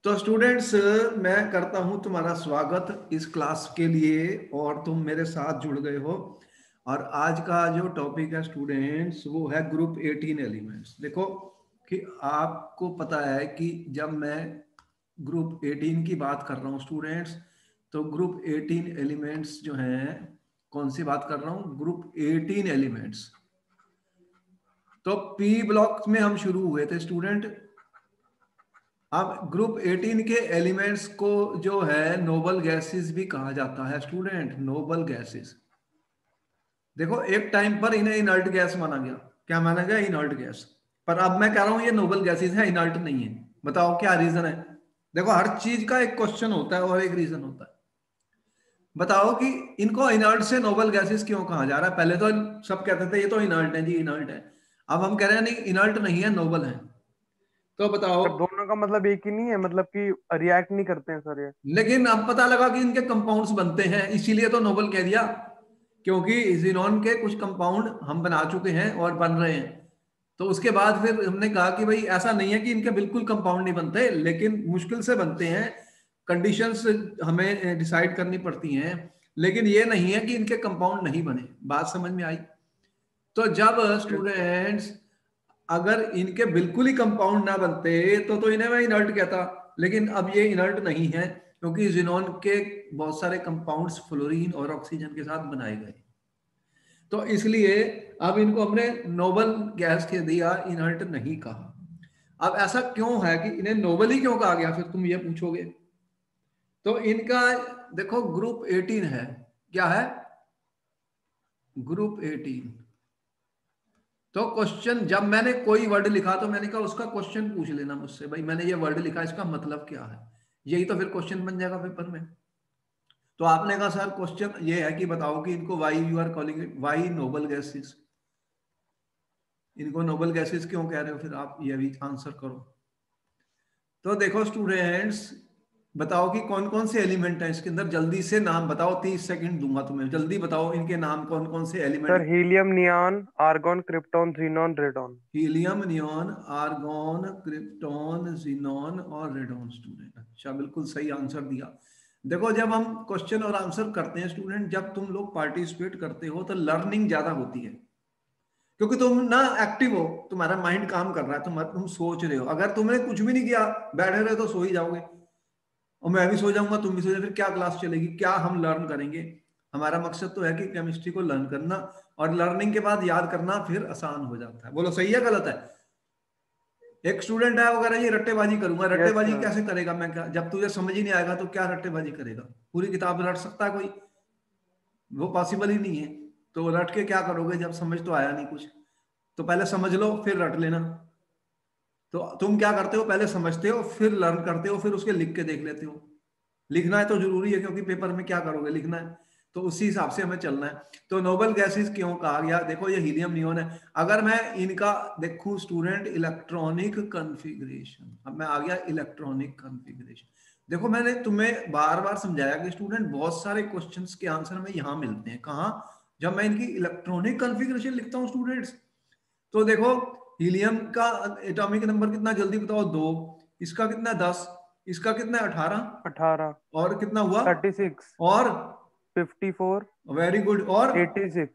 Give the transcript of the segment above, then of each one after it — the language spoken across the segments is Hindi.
तो स्टूडेंट्स, मैं करता हूं तुम्हारा स्वागत इस क्लास के लिए और तुम मेरे साथ जुड़ गए हो। और आज का जो टॉपिक है स्टूडेंट्स वो है ग्रुप 18 एलिमेंट्स। देखो कि आपको पता है कि जब मैं ग्रुप 18 की बात कर रहा हूं स्टूडेंट्स, तो ग्रुप 18 एलिमेंट्स जो हैं, कौन सी बात कर रहा हूं? Group 18 elements. तो पी ब्लॉक में हम शुरू हुए थे स्टूडेंट। अब ग्रुप 18 के एलिमेंट्स को जो है नोबल गैसेस भी कहा जाता है स्टूडेंट, नोबल गैसेस। देखो एक टाइम पर इन्हें इनर्ट गैस माना गया। क्या माना गया? Inert gas. पर अब मैं कह रहा हूं ये नोबल गैसेस है, इनर्ट नहीं है। बताओ क्या रीजन है? देखो हर चीज का एक क्वेश्चन होता है और एक रीजन होता है। बताओ कि इनको इनर्ट से नोबल गैसेस क्यों कहा जा रहा है? पहले तो सब कहते थे ये तो इनर्ट है जी, इनर्ट है। अब हम कह रहे हैं नहीं, इनर्ट नहीं है, नोबल है। तो बताओ। सर दोनों का मतलब एक ही नहीं है, मतलब कि रिएक्ट नहीं करते हैं सर ये। लेकिन अब पता लगा कि इनके कंपाउंड्स बनते हैं, इसीलिए तो नोबल कह दिया। क्योंकि जिनॉन के कुछ कंपाउंड हम बना चुके हैं और बन रहे हैं। तो उसके बाद फिर हमने कहा कि भाई ऐसा नहीं है कि इनके बिल्कुल कंपाउंड नहीं बनते, लेकिन मुश्किल से बनते हैं। कंडीशंस हमें डिसाइड करनी पड़ती हैं। लेकिन ये नहीं है कि इनके कंपाउंड नहीं बने। बात समझ में आई? तो जब Yes, स्टूडेंट्स, अगर इनके बिल्कुल ही कंपाउंड ना बनते तो इन्हें मैं इनर्ट कहता। लेकिन अब ये इनर्ट नहीं है, क्योंकि जिनोन के बहुत सारे कंपाउंड्स फ्लोरीन और ऑक्सीजन के साथ बनाए गए। तो इसलिए अब इनको हमने नोबल गैस के दिया, इनर्ट नहीं कहा। अब ऐसा क्यों है कि इन्हें नोबल ही क्यों कहा गया, फिर तुम ये पूछोगे। तो इनका देखो ग्रुप 18 है। क्या है? ग्रुप 18। तो क्वेश्चन, जब मैंने कोई वर्ड लिखा तो मैंने कहा उसका क्वेश्चन पूछ लेना मुझसे, भाई मैंने ये वर्ड लिखा, इसका मतलब क्या है। यही तो फिर क्वेश्चन बन जाएगा पेपर में। तो आपने कहा सर क्वेश्चन ये है कि बताओ कि इनको why you are calling it why noble gases. इनको नोबल गैसेस क्यों कह रहे हो, फिर आप ये भी आंसर करो। तो देखो स्टूडेंट्स, बताओ कि कौन कौन से एलिमेंट हैं इसके अंदर। जल्दी से नाम बताओ, 30 सेकंड दूंगा तुम्हें। जल्दी बताओ इनके नाम, कौन कौन से sir element. Helium, neon, argon, krypton, xenon, radon. Helium, neon, argon, krypton, xenon और रेडॉन स्टूडेंट। अच्छा, बिल्कुल सही आंसर दिया। देखो जब हम क्वेश्चन और आंसर करते हैं स्टूडेंट, जब तुम लोग पार्टिसिपेट करते हो तो लर्निंग ज्यादा होती है। क्योंकि तुम ना एक्टिव हो, तुम्हारा माइंड काम कर रहा है, तुम सोच रहे हो। अगर तुमने कुछ भी नहीं किया, बैठे रहे, तो सो ही जाओगे। और मैं भी सो जाऊंगा, तुम भी सो जाओ, फिर क्या क्लास चलेगी, क्या हम लर्न करेंगे? हमारा मकसद तो है कि केमिस्ट्री को लर्न करना, और लर्निंग के बाद याद करना फिर आसान हो जाता है। बोलो सही है गलत है? एक स्टूडेंट है वो कह रहा है ये रट्टेबाजी करूंगा। यस रट्टेबाजी सर। कैसे करेगा? मैं क्या, जब तुझे समझ ही नहीं आएगा तो क्या रट्टेबाजी करेगा? पूरी किताब रट सकता है कोई? वो पॉसिबल ही नहीं है। तो रट के क्या करोगे जब समझ तो आया नहीं कुछ? तो पहले समझ लो फिर रट लेना। तो तुम क्या करते हो, पहले समझते हो फिर लर्न करते हो, फिर उसके लिख के देख लेते हो। लिखना है तो जरूरी है, क्योंकि पेपर में क्या करोगे, लिखना है। तो उसी हिसाब से हमें चलना है। तो नोबल गैसेस क्यों कहा गया? देखो ये हीलियम नियोन है। अगर मैं इनका देखूं स्टूडेंट, इलेक्ट्रॉनिक कॉन्फ़िगरेशन, अब मैं आ गया इलेक्ट्रॉनिक कॉन्फ़िगरेशन। देखो मैंने तुम्हें बार बार समझाया कि स्टूडेंट बहुत सारे क्वेश्चंस के आंसर में यहां मिलते हैं। कहाँ? जब मैं इनकी इलेक्ट्रॉनिक कॉन्फ़िगरेशन लिखता हूं स्टूडेंट्स। तो देखो हीलियम का एटॉमिक नंबर कितना, जल्दी बताओ? 2। इसका कितना? 10। इसका कितना? 18। 18। और कितना हुआ? 36। और 54। Very good. और 86।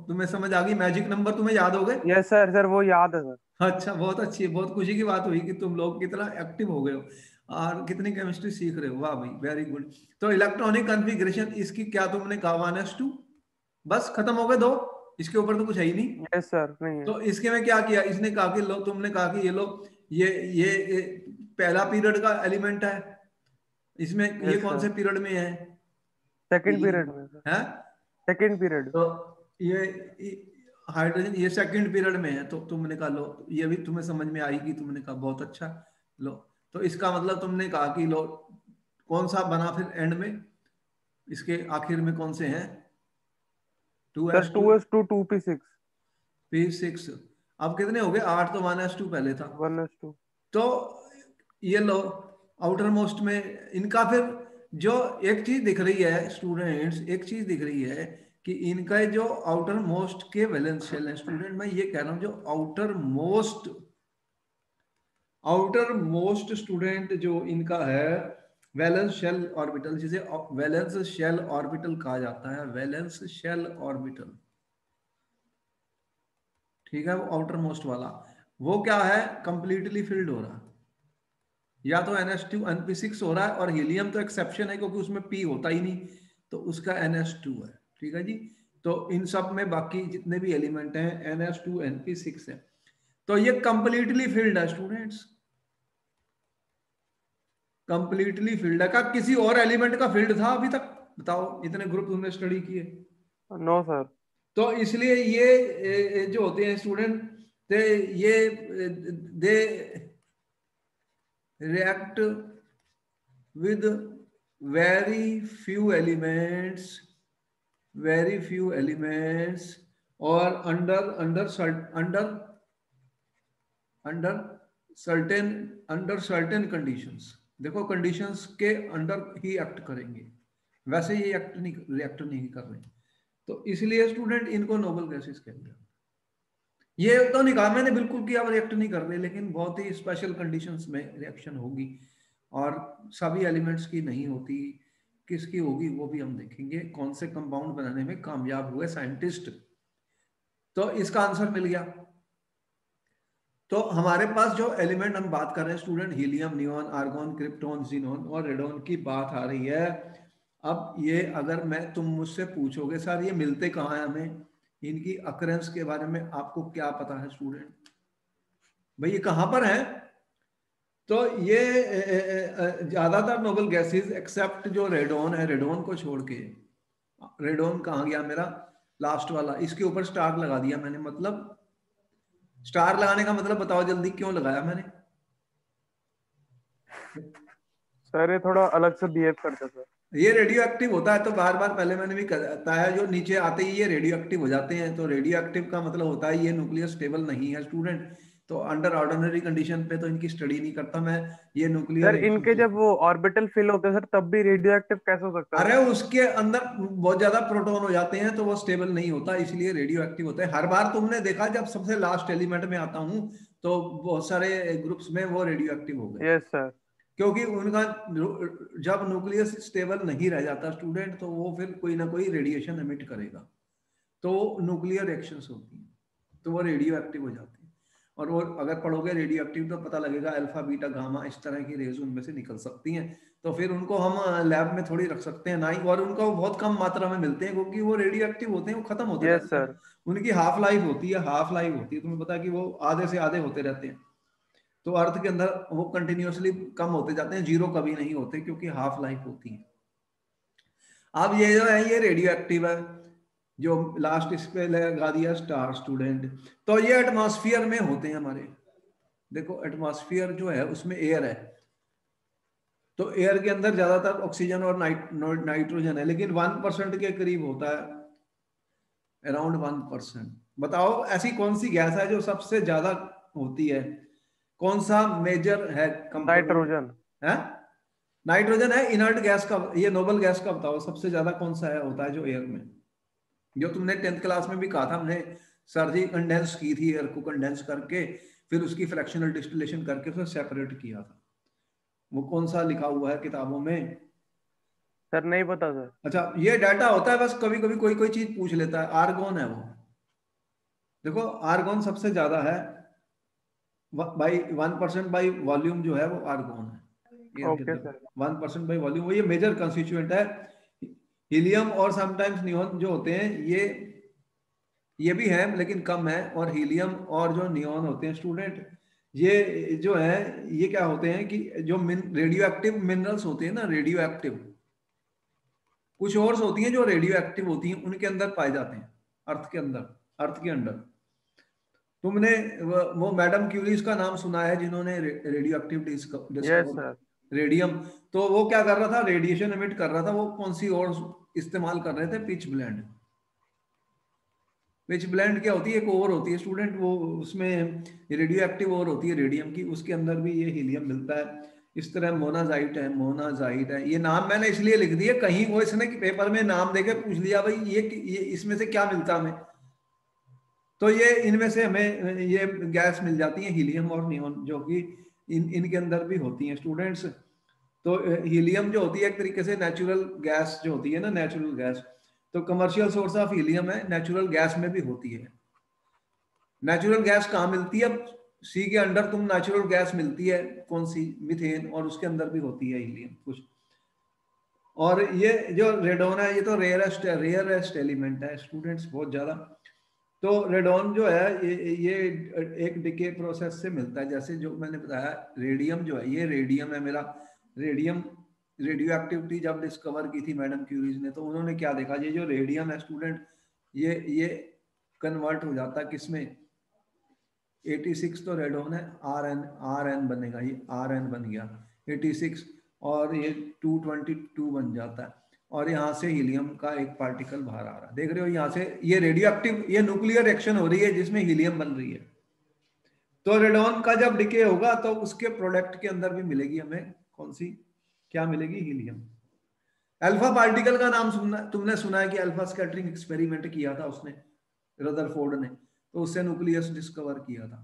तुम्हें समझ आ गई, मैजिक नंबर तुम्हें याद हो गए। यस सर, सर वो याद है सर। अच्छा, बहुत अच्छी है, बहुत खुशी की बात हुई कि तुम लोग कितना एक्टिव हो गए हो और कितनी केमिस्ट्री सीख रहे हो। वाह भाई, वेरी गुड। तो इलेक्ट्रॉनिक कॉन्फ़िगरेशन इसकी क्या तुमने कहा? 1s2। बस खत्म हो गए दो। इसके ऊपर तो कुछ है ही नहीं। यस सर, नहीं है। तो इसके में क्या किया इसने? कहा कि लो, तुमने कहा कि ये लो, ये ये पहला पीरियड का एलिमेंट है। इसमें ये यस कौन से सर। पीरियड में है? सेकंड ये पीरियड में सर। है। Second period. तो ये हाइड्रोजन ये सेकंड पीरियड में है। तो तुमने कहा लो, ये भी तुम्हें समझ में आएगी। तुमने कहा बहुत अच्छा। लो, तो इसका मतलब तुमने कहा कि लो, कौन सा बना फिर एंड में? इसके आखिर में कौन से हैं? Two sir s two two s two 2p6। P6। अब कितने हो गए? 8। तो 1s2 पहले था। 1s2। तो ये लो, आउटर मोस्ट में इनका फिर जो एक चीज दिख रही है स्टूडेंट्स, एक चीज दिख रही है कि इनका जो आउटर मोस्ट के वैलेंस शेल है स्टूडेंट, मैं ये कह रहा हूं जो outer most outer most student जो इनका है वैलेंस शेल ऑर्बिटल, जिसे वैलेंस शेल ऑर्बिटल कहा जाता है, वैलेंस शेल ऑर्बिटल, ठीक है। वो आउटर मोस्ट वाला वो क्या है, कंप्लीटली फिल्ड हो रहा है, या तो NH2 NP6 हो रहा है, और हीलियम तो एक्सेप्शन है क्योंकि उसमें P होता ही नहीं, तो उसका NH2 है, ठीक है जी। तो इन सब में बाकी जितने भी एलिमेंट हैं NH2 NP6 है, तो ये कंप्लीटली फिल्ड है स्टूडेंट्स, कंप्लीटली फील्ड है। क्या किसी और एलिमेंट का फील्ड था अभी तक, बताओ, इतने ग्रुप तुमने स्टडी किए। No sir. तो इसलिए ये जो होते हैं स्टूडेंट, ये they react with very few elements, very few elements, और under under under under under certain conditions. देखो कंडीशंस के अंडर ही एक्ट करेंगे, वैसे ये रिएक्ट नहीं कर रहे, तो इसलिए स्टूडेंट इनको नोबल गैसेस कहते हैं। ये तो नहीं कहा मैंने बिल्कुल कि आप रिएक्ट नहीं कर रहे, लेकिन बहुत ही स्पेशल कंडीशंस में रिएक्शन होगी, और सभी एलिमेंट्स की नहीं होती, किसकी होगी वो भी हम देखेंगे, कौन से कंपाउंड बनाने में कामयाब हुए साइंटिस्ट। तो इसका आंसर मिल गया। तो हमारे पास जो एलिमेंट हम बात कर रहे हैं student, helium, neon, argon, krypton, xenon और रेडॉन की बात आ रही है। अब ये अगर तुम मुझसे पूछोगे सर ये मिलते कहाँ हैं, हमें इनकी अकरेंस के बारे में आपको क्या पता है स्टूडेंट, भाई ये कहाँ पर है। तो ये ज्यादातर नोबल गैसेस एक्सेप्ट जो रेडॉन है, रेडॉन को छोड़ के, रेडॉन कहाँ गया मेरा लास्ट वाला, इसके ऊपर स्टार लगा दिया मैंने, मतलब स्टार लगाने का मतलब बताओ जल्दी क्यों लगाया मैंने। सर ये थोड़ा अलग से बिहेव करता सर। ये रेडियो एक्टिव होता है, तो बार बार पहले मैंने भी बताया, जो नीचे आते ही ये रेडियो एक्टिव हो जाते हैं, तो रेडियो एक्टिव का मतलब होता है ये न्यूक्लियर स्टेबल नहीं है स्टूडेंट, तो अंडर ऑर्डिनरी कंडीशन पे तो इनकी स्टडी नहीं करता मैं, ये न्यूक्लियर सर रिएक्शन इनके से। जब वो ऑर्बिटल फिल होते हैं सर तब भी रेडियो एक्टिव कैसे हो सकता है अरे सर? उसके अंदर बहुत ज्यादा प्रोटॉन हो जाते हैं, तो वो स्टेबल नहीं होता, इसलिए रेडियो एक्टिव होता है। हर बार तुमने देखा जब सबसे लास्ट एलिमेंट में आता हूं, तो बहुत सारे ग्रुप्स में वो रेडियो एक्टिव हो गए, यस सर। क्योंकि उनका जब न्यूक्लियस स्टेबल नहीं रह जाता स्टूडेंट, तो वो फिर कोई ना कोई रेडिएशन एमिट करेगा, तो न्यूक्लियर रिएक्शंस होती हैं, तो वो रेडियो एक्टिव हो जाती है। और वो अगर पढ़ोगे रेडियो एक्टिव तो पता लगेगा अल्फा बीटा गामा इस तरह की रेज उनमें से निकल सकती हैं, तो फिर उनको हम लैब में थोड़ी रख सकते हैं ना ही, और उनको बहुत कम मात्रा में मिलते हैं क्योंकि वो रेडियो एक्टिव होते हैं, वो खत्म होते यस रहते हैं, सर। उनकी हाफ लाइफ होती है, हाफ लाइफ होती है, तुम्हें पता है कि वो आधे से आधे होते रहते हैं, तो अर्थ के अंदर वो कंटिन्यूअसली कम होते जाते हैं, जीरो कभी नहीं होते क्योंकि हाफ लाइफ होती है। अब ये जो है ये रेडियो एक्टिव है, जो लास्ट इस पे लगा दिया स्टार स्टूडेंट, तो ये एटमॉस्फेयर में होते हैं हमारे। देखो एटमॉस्फेयर जो है उसमें एयर है, तो एयर के अंदर ज्यादातर ऑक्सीजन और नाइट्रोजन है, लेकिन 1% के करीब होता है, अराउंड 1%। बताओ ऐसी कौन सी गैस है जो सबसे ज्यादा होती है, कौन सा मेजर है कंपोनेंट नाइट्रोजन। है। नाइट्रोजन है इनर्ट गैस का, ये नोबल गैस का बताओ सबसे ज्यादा कौन सा है होता है जो एयर में, जो तुमने 10th क्लास में भी कहा था, हमने सर्दी कंडेंस की थी एयर को, कंडेंस करके फिर उसकी फ्रैक्शनल डिस्टिलेशन करके उसे सेपरेट किया था, वो कौन सा लिखा हुआ है किताबों में। सर नहीं पता सर। अच्छा ये डाटा होता है, बस कभी कभी कोई कोई चीज पूछ लेता है, आर्गोन है वो, देखो आर्गोन सबसे ज्यादा है, बाई 1% बाई वॉल्यूम जो है वो आर्गोन है एयर के ओके अंदर, सर। 1% बाई वॉल्यूम, वो ये मेजर कंस्टिट्यूएंट है। हीलियम और समटाइम्स नियॉन जो होते हैं ये भी है लेकिन कम है, और हीलियम और जो नियॉन होते हैं स्टूडेंट, ये जो है ये क्या होते हैं कि जो रेडियो एक्टिव मिनरल्स होते हैं ना, रेडियो एक्टिव कुछ और होती हैं जो रेडियो एक्टिव होती हैं, उनके अंदर पाए जाते हैं, अर्थ के अंदर, अर्थ के अंदर। तुमने वो मैडम क्यूरीज का नाम सुना है जिन्होंने radio active yes discover, sir. Radium, तो वो क्या कर रहा था, रेडिएशन एमिट कर रहा था, वो कौन सी और इस्तेमाल कर रहे थे, पिच ब्लेंड। पिच ब्लेंड क्या होती है, एक और होती है स्टूडेंट, वो उसमें रेडियो एक्टिव और होती है रेडियम की, उसके अंदर भी ये हीलियम मिलता है। इस तरह मोनाजाइट है, मोनाजाइट है, ये नाम मैंने इसलिए लिख दिया, कहीं वो इसने पेपर में नाम देके पूछ लिया भाई ये इसमें से क्या मिलता हमें, तो ये इनमें से हमें ये गैस मिल जाती है हीलियम और नियॉन, जो कि इनके अंदर भी होती हैं स्टूडेंट्स। तो हीलियम जो होती है एक तरीके से नेचुरल गैस जो होती है ना, नेचुरल गैस, तो कमर्शियल सोर्स ऑफ हीलियम है, नेचुरल गैस में भी होती है। नेचुरल गैस कहाँ मिलती है? अब सी के अंडर तुम नेचुरल गैस मिलती है, कौन सी? मीथेन, और उसके अंदर भी होती है हीलियम कुछ। और ये जो रेडोन है, ये तो रेयरेस्ट एलिमेंट है स्टूडेंट्स, बहुत ज्यादा। तो रेडोन जो है ये एक डिके प्रोसेस से मिलता है, जैसे जो मैंने बताया रेडियम जो है, ये रेडियम है मेरा। रेडियम रेडियो एक्टिविटी जब डिस्कवर की थी मैडम क्यूरीज ने, तो उन्होंने क्या देखा, ये जो रेडियम है स्टूडेंट, ये कन्वर्ट हो जाता है किसमें? 86 तो रेडोन है, आर एन बनेगा, ये आर एन बन गया 86, और ये 222 बन जाता है, और यहाँ से हीलियम का एक पार्टिकल बाहर आ रहा है, देख रहे हो यहाँ से, ये रेडियो एक्टिव, ये न्यूक्लियर रिएक्शन हो रही है जिसमें हीलियम बन रही है। तो रेडोन का जब डिके होगा तो उसके प्रोडक्ट के अंदर भी मिलेगी हमें कौन सी, क्या मिलेगी? हीलियम। अल्फा पार्टिकल का नाम तुमने सुना है कि अल्फा स्कैटरिंग एक्सपेरिमेंट किया था उसने, रदरफोर्ड ने, तो उससे न्यूक्लियस डिस्कवर किया था।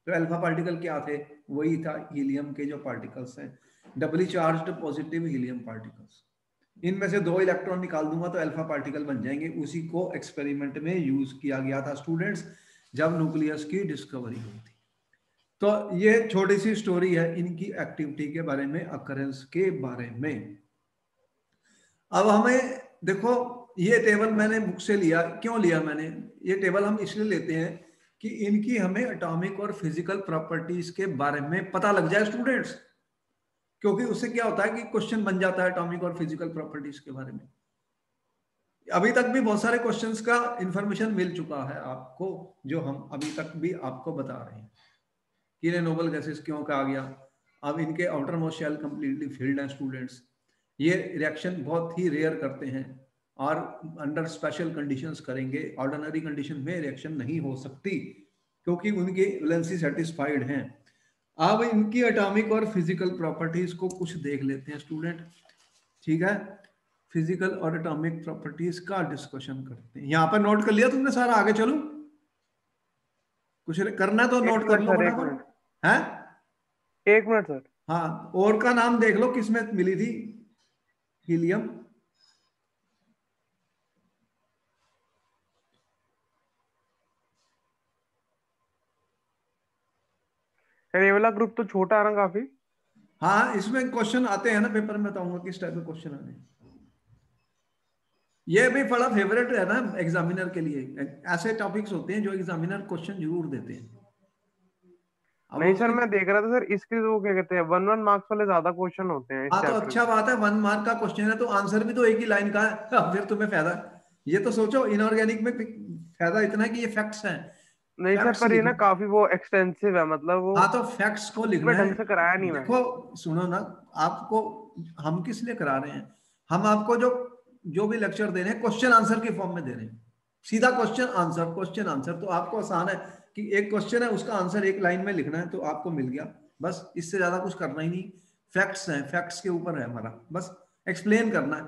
तो अल्फा पार्टिकल क्या थे? वही था हीलियम के जो पार्टिकल्स हैं, डबली चार्ज्ड पॉजिटिव हीलियम पार्टिकल्स। इनमें से 2 इलेक्ट्रॉन निकाल दूंगा तो अल्फा पार्टिकल बन जाएंगे। उसी को एक्सपेरिमेंट में यूज किया गया था स्टूडेंट्स, जब न्यूक्लियस की डिस्कवरी हुई थी। तो ये छोटी सी स्टोरी है इनकी एक्टिविटी के बारे में, अकरेंस के बारे में। अब हमें देखो, ये टेबल मैंने बुक से लिया, क्यों लिया मैंने ये टेबल? हम इसलिए लेते हैं कि इनकी हमें एटॉमिक और फिजिकल प्रॉपर्टीज के बारे में पता लग जाए स्टूडेंट्स, क्योंकि उससे क्या होता है कि क्वेश्चन बन जाता है एटॉमिक और फिजिकल प्रॉपर्टीज के बारे में। अभी तक भी बहुत सारे क्वेश्चंस का इंफॉर्मेशन मिल चुका है आपको, जो हम अभी तक भी आपको बता रहे हैं कि इन्हें नोबल गैसेस क्यों कहा गया। अब इनके outermost shell completely filled हैं स्टूडेंट्स, ये रिएक्शन बहुत ही रेयर करते हैं, और अंडर स्पेशल कंडीशंस करेंगे, ऑर्डिनरी कंडीशन में रिएक्शन नहीं हो सकती क्योंकि उनकी वैलेंसी सेटिस्फाइड हैं। अब इनकी एटॉमिक और फिजिकल प्रॉपर्टीज को कुछ देख लेते हैं स्टूडेंट, ठीक है? फिजिकल और एटॉमिक प्रॉपर्टीज का डिस्कशन करते हैं। यहाँ पर नोट कर लिया तुमने सारा? आगे चलूं? कुछ करना है तो एक नोट कर मिनट लो सर, एक फटाफट। मिनट, है? एक मिनट सर। हाँ, और का नाम देख लो किसमें मिली थी हीलियम। सर ये वाला ग्रुप तो छोटा है ना काफी। हाँ, इसमें क्वेश्चन आते हैं ना पेपर में, बताऊंगा किस टाइप के क्वेश्चन आने हैं। ये भी बड़ा फेवरेट है ना एग्जामिनर के लिए, ऐसे टॉपिक्स होते हैं जो एग्जामिनर क्वेश्चन जरूर देते हैं। अब नहीं सर, उसकी, मैं देख रहा था सर, इसके वो क्या कहते हैं, 1 1 मार्क्स वाले ज्यादा क्वेश्चन होते हैं इस हाँ तो चैप्टर अच्छा के। बात है, 1 मार्क का क्वेश्चन है तो आंसर भी तो एक ही लाइन का है। फिर तुम्हें फायदा। ये तो सोचो इनऑर्गेनिक में फायदा इतना है कि ये फैक्ट्स हैं, नहीं सर, फैक्ट्स पर ये ना लिखना। काफी वो एक्सटेंसिव है, मतलब वो हाँ तो फैक्ट्स को लिखना इसमें है। ढंग से कराया नहीं मैम। देखो सुनो ना, आपको हम किस लिए करा रहे हैं? हम आपको जो जो भी लेक्चर दे रहे हैं क्वेश्चन आंसर के फॉर्म में दे रहे हैं, सीधा क्वेश्चन आंसर, क्वेश्चन आंसर। तो आपको आसान है कि एक क्वेश्चन है उसका आंसर एक लाइन में लिखना है, तो आपको मिल गया बस, इससे ज्यादा कुछ करना ही नहीं। फैक्ट्स हैं, फैक्ट्स के ऊपर है हमारा, बस एक्सप्लेन करना है।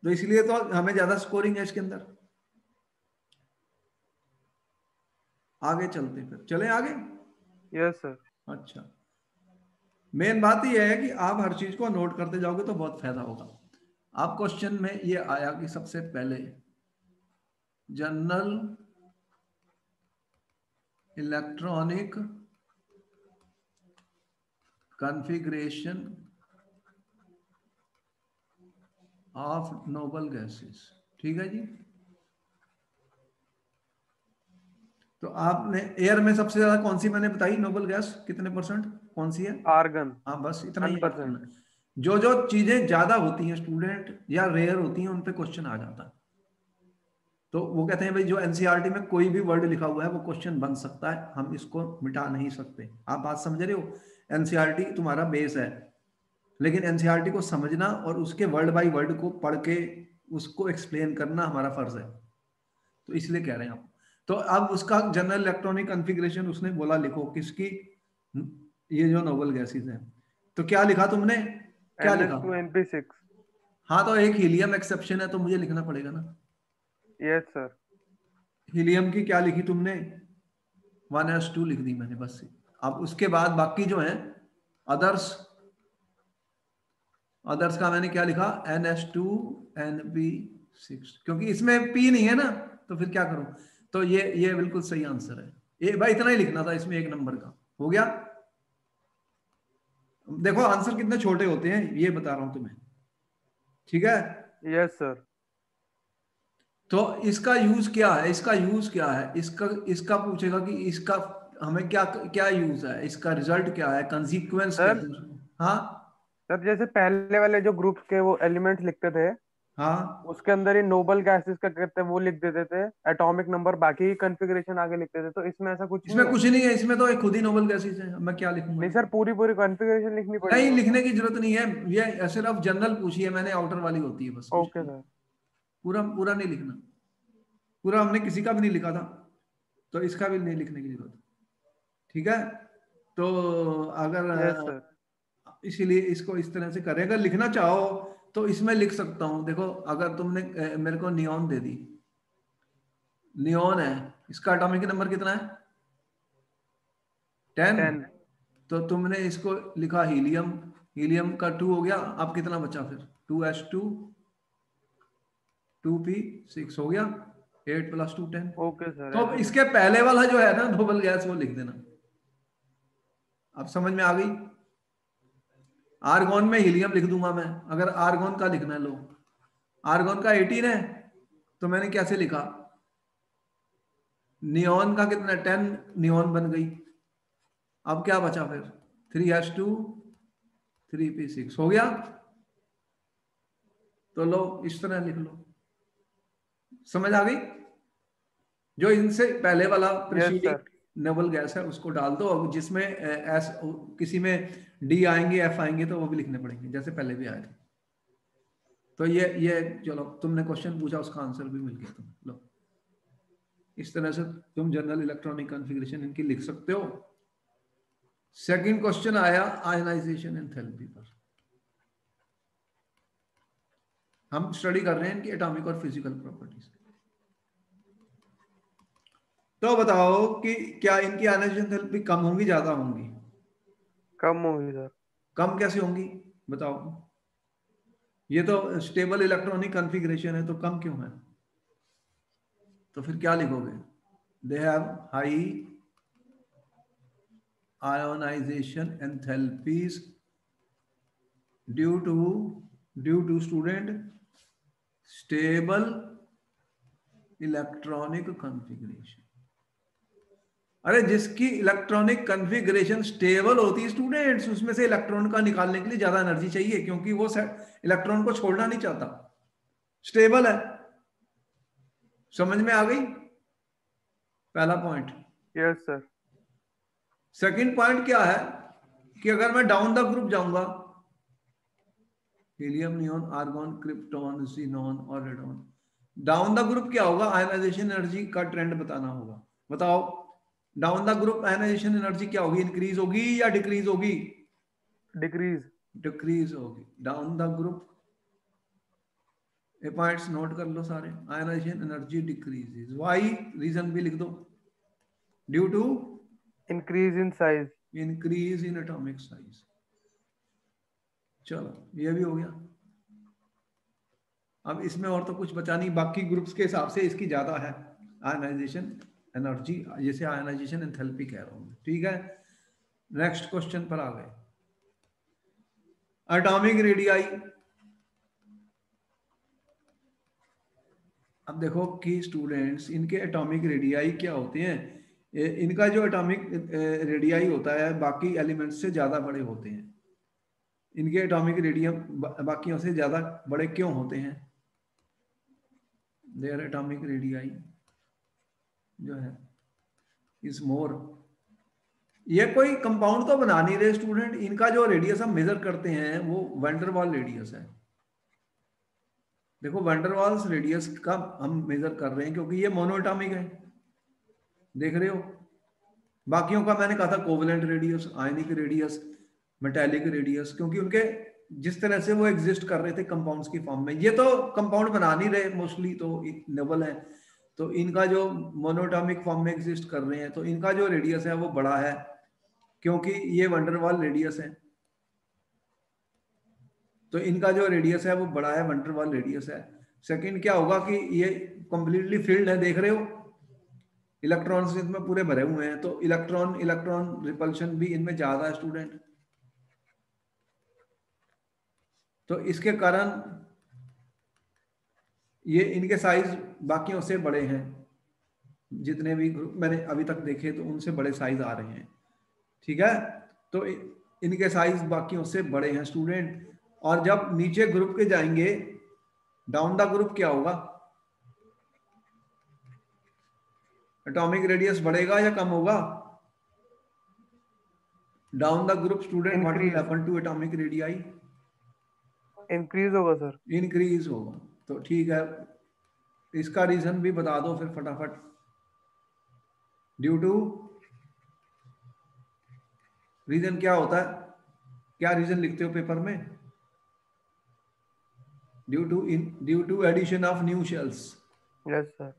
तो इसलिए तो हमें ज्यादा स्कोरिंग है इसके अंदर। आगे चलते, फिर चले आगे। Yes sir. अच्छा, मेन बात यह है कि आप हर चीज को नोट करते जाओगे तो बहुत फायदा होगा। आप क्वेश्चन में ये आया कि सबसे पहले general electronic configuration of noble gases, ठीक है जी। तो आपने एयर में सबसे ज्यादा कौन सी मैंने बताई नोबल गैस, कितने परसेंट, कौन सी है? आर्गन। हाँ बस इतना ही याद 1%। करना है। जो जो चीजें ज्यादा होती हैं स्टूडेंट या रेयर होती हैं उन पे क्वेश्चन आ जाता है। तो वो कहते हैं भाई जो एनसीईआरटी में कोई भी वर्ड लिखा हुआ है वो क्वेश्चन बन सकता है, हम इसको मिटा नहीं सकते। आप बात समझ रहे हो? एनसीईआरटी तुम्हारा बेस है, लेकिन एनसीईआरटी को समझना और उसके वर्ड बाय वर्ड को पढ़ के उसको एक्सप्लेन करना हमारा फर्ज है। तो इसलिए कह रहे हैं आप। तो अब उसका जनरल इलेक्ट्रॉनिक कॉन्फ़िगरेशन उसने बोला लिखो किसकी, ये जो नोबल गैसेस हैं। तो क्या लिखा तुमने, क्या लिखा? NH2 NP6। हाँ तो एक हीलियम एक्सेप्शन है तो मुझे लिखना पड़ेगा ना। Yes sir. हीलियम की क्या लिखी तुमने? 1s2 लिख दी मैंने बस। अब उसके बाद बाकी जो है अदर्स, अदर्स का मैंने क्या लिखा, NH2NP6, क्योंकि इसमें P नहीं है ना, तो फिर क्या करूं। तो ये बिल्कुल सही आंसर है। ये भाई इतना ही लिखना था इसमें, 1 नंबर का हो गया। देखो आंसर कितने छोटे होते हैं ये बता रहा हूं तुम्हें, ठीक है। Yes sir. तो इसका यूज क्या है, इसका यूज क्या है, इसका इसका पूछेगा कि इसका हमें क्या क्या यूज है, इसका रिजल्ट क्या है, कंसीक्वेंस सर कहते हैं उसको। हाँ सर जैसे पहले वाले जो ग्रुप के वो एलिमेंट्स लिखते थे, हाँ, उसके अंदर ही नोबल गैसेस का कहते हैं वो लिख देते थे, एटॉमिक नंबर बाकी कॉन्फ़िगरेशन आगे लिखते थे, तो इसमें ऐसा कुछ नहीं इसमें है? कुछ नहीं है, इसमें तो एक खुद ही नोबल गैसेस है, मैं क्या लिखूंगा नहीं इसमें। सर, पूरी पूरी कॉन्फ़िगरेशन लिखनी नहीं, पड़ेगी वो लिखने तो। की जरूरत नहीं है, ये सिर्फ जनरल पूछी है मैंने, आउटर वाली होती है बस, कुछ ओके नहीं। सर। पूरा पूरा नहीं लिखना, पूरा हमने किसी का भी नहीं लिखा था, तो इसका भी नहीं लिखने की जरूरत, ठीक है। तो अगर यस सर। इसीलिए इसको इस तरह से करें, अगर लिखना चाहो तो इसमें लिख सकता हूं। देखो अगर तुमने मेरे को नियॉन दे दी, नियॉन है, इसका एटॉमिक नंबर कितना है, 10। 10। तो तुमने इसको लिखा हीलियम, हीलियम का 2 हो गया, अब कितना बचा फिर, 2H2 2P6 हो गया, 8 + 2 10। ओके सर, तो अब ऐसे इसके लिखना है। पहले वाला जो है ना नोबल गैस, वो लिख देना। अब समझ में आ गई। आर्गोन में हीलियम लिख दूंगा मैं, अगर आर्गोन का लिखना है, लो आर्गोन का 18 है, तो मैंने कैसे लिखा, नियॉन का कितना, 10 नियॉन बन गई। अब क्या बचा फिर, 3H2 3P6 हो गया। तो लो इस तरह लिख लो, समझ आ गई। जो इनसे पहले वाला yes preceding sir. Noble gas है उसको डाल दो, अब जिसमें एस, किसी में डी आएंगे, एफ आएंगे, तो वो भी लिखने पड़ेंगे जैसे पहले भी आए थे। तो ये चलो, तुमने क्वेश्चन पूछा उसका आंसर भी मिल गया तुम्हें, लो इस तरह से तुम जनरल इलेक्ट्रॉनिक कॉन्फ़िगरेशन इनकी लिख सकते हो। सेकंड क्वेश्चन आया आयनाइजेशन एंथैल्पी पर, हम स्टडी कर रहे हैं इनकी एटॉमिक और फिजिकल प्रॉपर्टीज। तो बताओ कि क्या इनकी आयनाइजेशन एंथैल्पी कम होंगी, ज्यादा होंगी। कम होगी सर। कम कैसे होंगी बताओ, ये तो स्टेबल इलेक्ट्रॉनिक कॉन्फ़िगरेशन है, तो कम क्यों है। तो फिर क्या लिखोगे, they have high ionization enthalpies due to student stable electronic configuration. अरे जिसकी इलेक्ट्रॉनिक कॉन्फ़िगरेशन स्टेबल होती है स्टूडेंट्स, उसमें से इलेक्ट्रॉन का निकालने के लिए ज्यादा एनर्जी चाहिए, क्योंकि वो इलेक्ट्रॉन को छोड़ना नहीं चाहता, स्टेबल है। समझ में आ गई पहला point. Yes sir. Second point क्या है कि अगर मैं डाउन द ग्रुप जाऊंगा, helium, neon, argon, krypton, xenon और रेडॉन, डाउन द ग्रुप क्या होगा, आयनाइजेशन एनर्जी का ट्रेंड बताना होगा। बताओ down the group ionization energy क्या होगी, इंक्रीज होगी या डिक्रीज होगी। डिक्रीज। डिक्रीज होगी डाउन द ग्रुप। ये पॉइंट्स नोट कर लो सारे, ionization energy decreases, why reason भी लिख दो, due to increase in size. Increase in atomic size. चलो ये भी हो गया। अब इसमें और तो कुछ बचा नहीं, बाकी ग्रुप्स के हिसाब से इसकी ज्यादा है आयनाइजेशन एनर्जी, जैसे आयनाइजेशन एंथैल्पी कह रहा हूं, ठीक है। नेक्स्ट क्वेश्चन पर आ गए, एटॉमिक रेडियाई। अब देखो कि स्टूडेंट्स इनके एटॉमिक रेडियाई क्या होते हैं, इनका जो एटॉमिक रेडियाई होता है बाकी एलिमेंट्स से ज्यादा बड़े होते हैं। इनके एटॉमिक रेडियम बाकियों से ज्यादा बड़े क्यों होते हैं, देयर एटॉमिक रेडियाई जो है इज मोर। ये कोई कंपाउंड तो बना नहीं रहे स्टूडेंट, इनका जो रेडियस हम मेजर करते हैं वो वैंडरवाल रेडियस है। देखो वैंडरवाल्स रेडियस का हम मेजर कर रहे हैं क्योंकि ये मोनोएटॉमिक है, देख रहे हो। बाकियों का मैंने कहा था covalent radius, ionic radius, metallic radius, क्योंकि उनके जिस तरह से वो एग्जिस्ट कर रहे थे कंपाउंड्स की फॉर्म में, ये तो कंपाउंड बना नहीं रहे मोस्टली, तो नोबल है, तो इनका जो मोनोएटॉमिक फॉर्म में एग्जिस्ट कर रहे हैं तो इनका जो रेडियस है वो बड़ा है। क्योंकि ये वंडरवाल रेडियस है, तो इनका जो रेडियस है वो बड़ा है, वंडरवाल रेडियस है। सेकंड क्या होगा कि ये कंप्लीटली फील्ड है, देख रहे हो इलेक्ट्रॉन्स इसमें पूरे भरे हुए हैं, तो इलेक्ट्रॉन इलेक्ट्रॉन रिपल्शन भी इनमें ज्यादा है स्टूडेंट। तो इसके कारण ये इनके साइज बाकियों से बड़े हैं, जितने भी ग्रुप मैंने अभी तक देखे तो उनसे बड़े साइज आ रहे हैं, ठीक है। तो इनके साइज बाकियों से बड़े हैं स्टूडेंट। और जब नीचे ग्रुप के जाएंगे, डाउन द ग्रुप क्या होगा, एटॉमिक रेडियस बढ़ेगा या कम होगा? Down the group student what will increase, happen to atomic radii? Increase होगा सर। इंक्रीज होगा। तो ठीक है, इसका रीजन भी बता दो फिर फटाफट। ड्यू टू, रीजन क्या होता है, क्या रीजन लिखते हो पेपर में? Due to addition of new shells. Yes sir.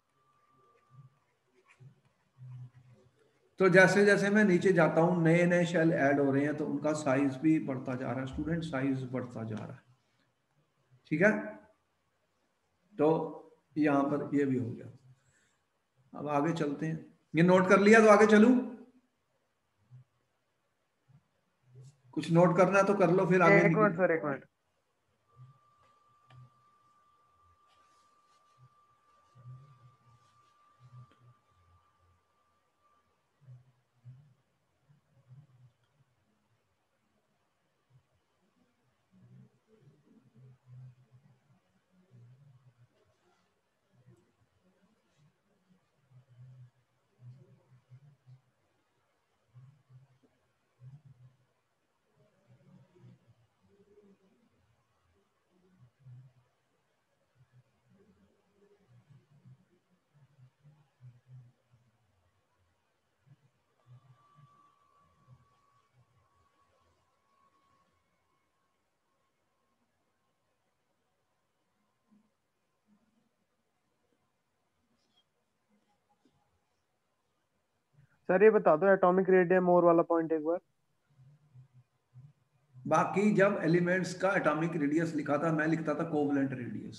तो जैसे जैसे मैं नीचे जाता हूं नए नए शेल ऐड हो रहे हैं, तो उनका साइज भी बढ़ता जा रहा है स्टूडेंट, साइज बढ़ता जा रहा है, ठीक है। तो यहां पर ये भी हो गया। अब आगे चलते हैं, ये नोट कर लिया तो आगे चलूं? कुछ नोट करना है तो कर लो, फिर आगे एक निकल। मिनट सर, एक मिनट। सर ये बता दो एटॉमिक रेडियम और वाला पॉइंट एक बार। बाकी जब एलिमेंट्स का एटॉमिक रेडियस लिखा था, मैं लिखता था कोवलेंट रेडियस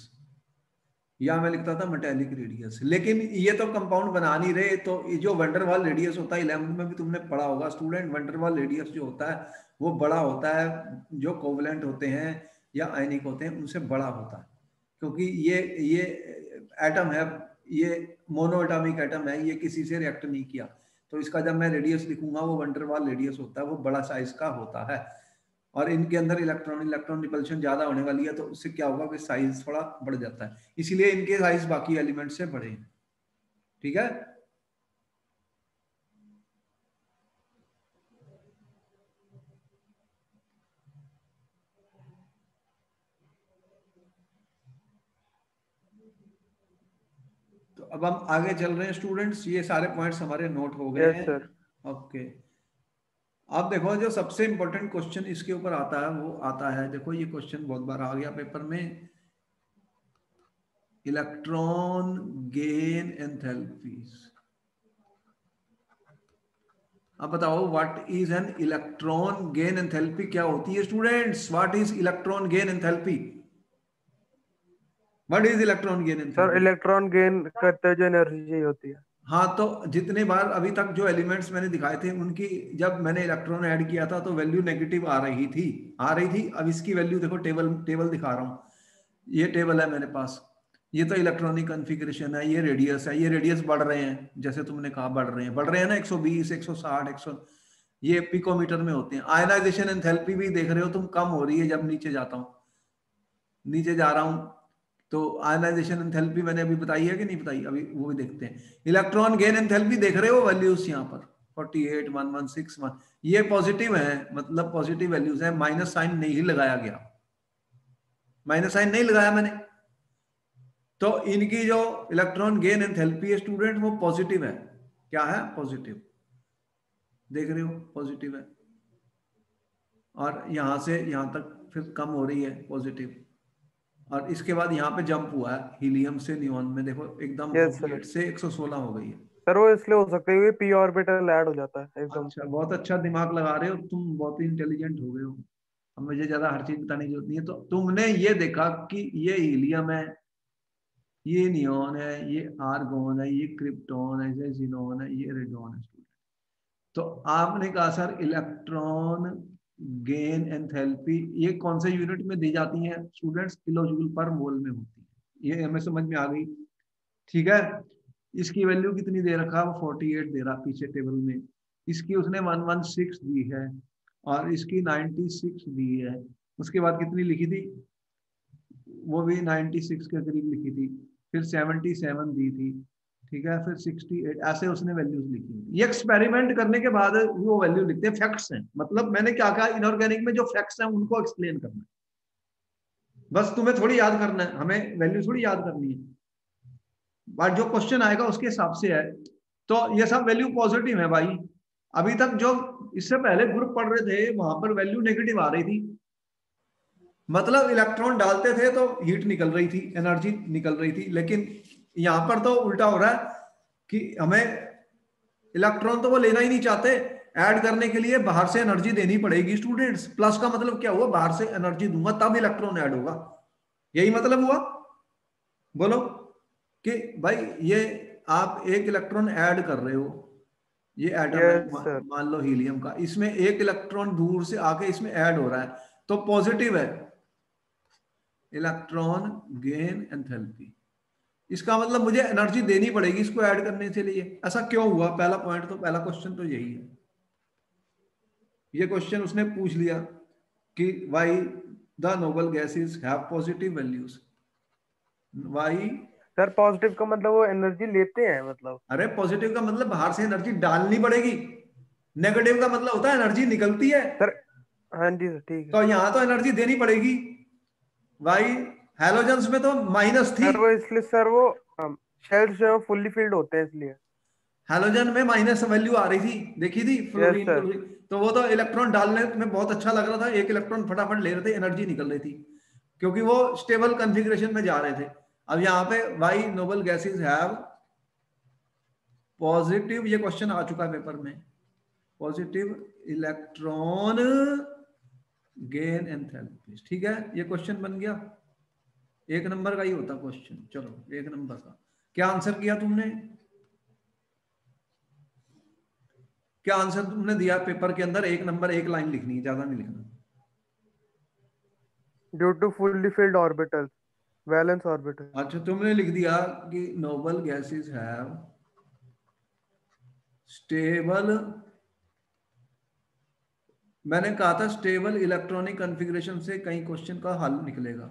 या मैं लिखता था मेटेलिक रेडियस, लेकिन ये तो कंपाउंड बना नहीं रहे। तो ये जो वंडरवाल रेडियस होता है, 11th में भी तुमने पढ़ा होगा स्टूडेंट, वंडरवाल रेडियस जो होता है वो बड़ा होता है, जो कोवलेंट होते हैं या आयनिक होते हैं उनसे बड़ा होता है, क्योंकि ये एटम है, ये मोनो एटॉमिक एटम है, ये किसी से रिएक्ट नहीं किया। तो इसका जब मैं रेडियस लिखूंगा वो वंडरवाल रेडियस होता है, वो बड़ा साइज का होता है। और इनके अंदर इलेक्ट्रॉन इलेक्ट्रॉन रिपल्शन ज्यादा होने वाली है, तो उससे क्या होगा कि साइज थोड़ा बढ़ जाता है, इसीलिए इनके साइज बाकी एलिमेंट से बड़े हैं, ठीक है। तो अब हम आगे चल रहे हैं स्टूडेंट्स, ये सारे पॉइंट्स हमारे नोट हो गए यस हैं। सर। ओके, अब देखो जो सबसे इंपॉर्टेंट क्वेश्चन इसके ऊपर आता है वो आता है, देखो ये क्वेश्चन बहुत बार आ गया पेपर में, इलेक्ट्रॉन गेन एंथैल्पीज। अब बताओ what is an electron gain enthalpy, क्या होती है students, what is electron gain enthalpy? What is electron gain sir enthalpy? Electron gain करते हुए जो एनर्जी होती है। हाँ, तो जितने बार अभी तक जो एलिमेंट्स मैंने दिखाए थे उनकी जब मैंने इलेक्ट्रॉन ऐड किया था तो वैल्यू नेगेटिव आ रही थी, आ रही थी। अब इसकी वैल्यू देखो, टेबल टेबल दिखा रहा हूँ, ये टेबल है मेरे पास, ये तो इलेक्ट्रॉनिक कॉन्फ़िगरेशन है, ये रेडियस है, ये रेडियस बढ़ रहे हैं जैसे तुमने कहा, बढ़ रहे हैं ना, 120 160 100, ये पिकोमीटर में होते हैं। आयनाइजेशन एंथैल्पी भी देख रहे हो तुम, कम हो रही है जब नीचे जाता हूँ, नीचे जा रहा हूँ। तो आयनाइजेशन एंथैल्पी मैंने अभी बताई है कि नहीं बताई, अभी वो भी देखते हैं। इलेक्ट्रॉन गेन एंथैल्पी देख रहे हो, वैल्यूज यहाँ पर 48 1161, ये पॉजिटिव है, मतलब पॉजिटिव वैल्यूज है, माइनस साइन नहीं लगाया गया, माइनस साइन नहीं लगाया मैंने। तो इनकी जो इलेक्ट्रॉन गेन एंथैल्पी है स्टूडेंट वो पॉजिटिव है, क्या है, पॉजिटिव, देख रहे हो पॉजिटिव है। और यहां से यहां तक फिर कम हो रही है, पॉजिटिव। और इसके बाद यहाँ पे जंप हुआ है हीलियम से नियॉन में, देखो एकदम यस सर। 48 से 116 हो गई है। सर वो इसलिए हो सकता है कि पी ऑर्बिटल ऐड हो जाता है एकदम। अच्छा, बहुत अच्छा दिमाग लगा रहे हो तुम, बहुत ही इंटेलिजेंट हो गए हो। अब मुझे ज्यादा हर चीज बताने की जरूरत नहीं है। तो तुमने ये देखा कि ये हीलियम है, ये नियॉन है, ये आर्गोन है, ये क्रिप्टॉन है, ये जिनोन है, ये रेडॉन है। तो आपने कहा सर इलेक्ट्रॉन गेन एंथैल्पी ये कौन से यूनिट में दी जाती है स्टूडेंट्स? किलो जूल पर मोल में होती है। ये हमें समझ में आ गई। ठीक है, इसकी वैल्यू कितनी दे रखा है? वो 48 दे रहा पीछे टेबल में। इसकी उसने 116 दी है और इसकी 96 दी है। उसके बाद कितनी लिखी थी? वो भी 96 के करीब लिखी थी। फिर 77 दी थी। ठीक है, फिर 68, ऐसे उसने वैल्यूज लिखी। ये एक्सपेरिमेंट करने के बाद वो वैल्यू लिखते हैं, फैक्ट्स हैं। मतलब मैंने क्या कहा, इनऑर्गेनिक में जो फैक्ट्स हैं उनको एक्सप्लेन करना है। बस तुम्हें थोड़ी याद करना है, हमें वैल्यू थोड़ी याद करनी है, बट जो क्वेश्चन आएगा उसके हिसाब से है। तो ये सब वैल्यू पॉजिटिव है भाई। अभी तक जो इससे पहले ग्रुप पढ़ रहे थे वहां पर वैल्यू नेगेटिव आ रही थी। मतलब इलेक्ट्रॉन डालते थे तो हीट निकल रही थी, एनर्जी निकल रही थी। लेकिन यहां पर तो उल्टा हो रहा है कि हमें इलेक्ट्रॉन तो वो लेना ही नहीं चाहते। ऐड करने के लिए बाहर से एनर्जी देनी पड़ेगी स्टूडेंट्स। प्लस का मतलब क्या हुआ? बाहर से एनर्जी दूंगा तब इलेक्ट्रॉन ऐड होगा। यही मतलब हुआ। बोलो कि भाई ये आप एक इलेक्ट्रॉन ऐड कर रहे हो, ये एटम है यस सर। मान लो हीलियम का, इसमें एक इलेक्ट्रॉन दूर से आके इसमें ऐड हो रहा है तो पॉजिटिव है, इलेक्ट्रॉन गेन एंथैल्पी। इसका मतलब मुझे एनर्जी देनी पड़ेगी इसको ऐड करने के लिए। ऐसा क्यों हुआ? पहला पॉइंट तो, पहला क्वेश्चन तो यही है। ये क्वेश्चन उसने पूछ लिया कि why the Nobel gases have positive values. Why? Sir positive का मतलब वो एनर्जी लेते हैं मतलब। अरे पॉजिटिव का मतलब बाहर से एनर्जी डालनी पड़ेगी। नेगेटिव का मतलब होता है एनर्जी निकलती है। सर हाँ जी सर ठीक है। तो यहां तो एनर्जी देनी पड़ेगी भाई। हैलोजेंस में तो माइनस थी। सर वो इसलिए सर वो शेल्स जो है फुल्ली फिल्ड होते हैं इसलिए। हैलोजन में माइनस वैल्यू आ रही थी, देखी थी, यस फ्लोरीन सर। क्लोरीन। तो वो तो इलेक्ट्रॉन डालने में बहुत अच्छा लग रहा था, एक इलेक्ट्रॉन फटाफट ले रहे थे, एनर्जी निकल रही थी क्योंकि वो स्टेबल कॉन्फ़िगरेशन में जा रहे थे। अब यहाँ पे why noble gases have positive, ये क्वेश्चन आ चुका है पेपर में, पॉजिटिव इलेक्ट्रॉन गेन एंथैल्पी। ठीक है, ये क्वेश्चन बन गया। एक नंबर का ही होता क्वेश्चन। चलो एक नंबर का क्या आंसर किया तुमने? क्या आंसर तुमने दिया पेपर के अंदर? एक नंबर, एक लाइन लिखनी है, ज्यादा नहीं लिखना। Due to fully filled orbital, valence orbital. अच्छा, तुमने लिख दिया कि नोबल गैसेस हैव स्टेबल, मैंने कहा था स्टेबल इलेक्ट्रॉनिक कॉन्फ़िगरेशन से कई क्वेश्चन का हल निकलेगा।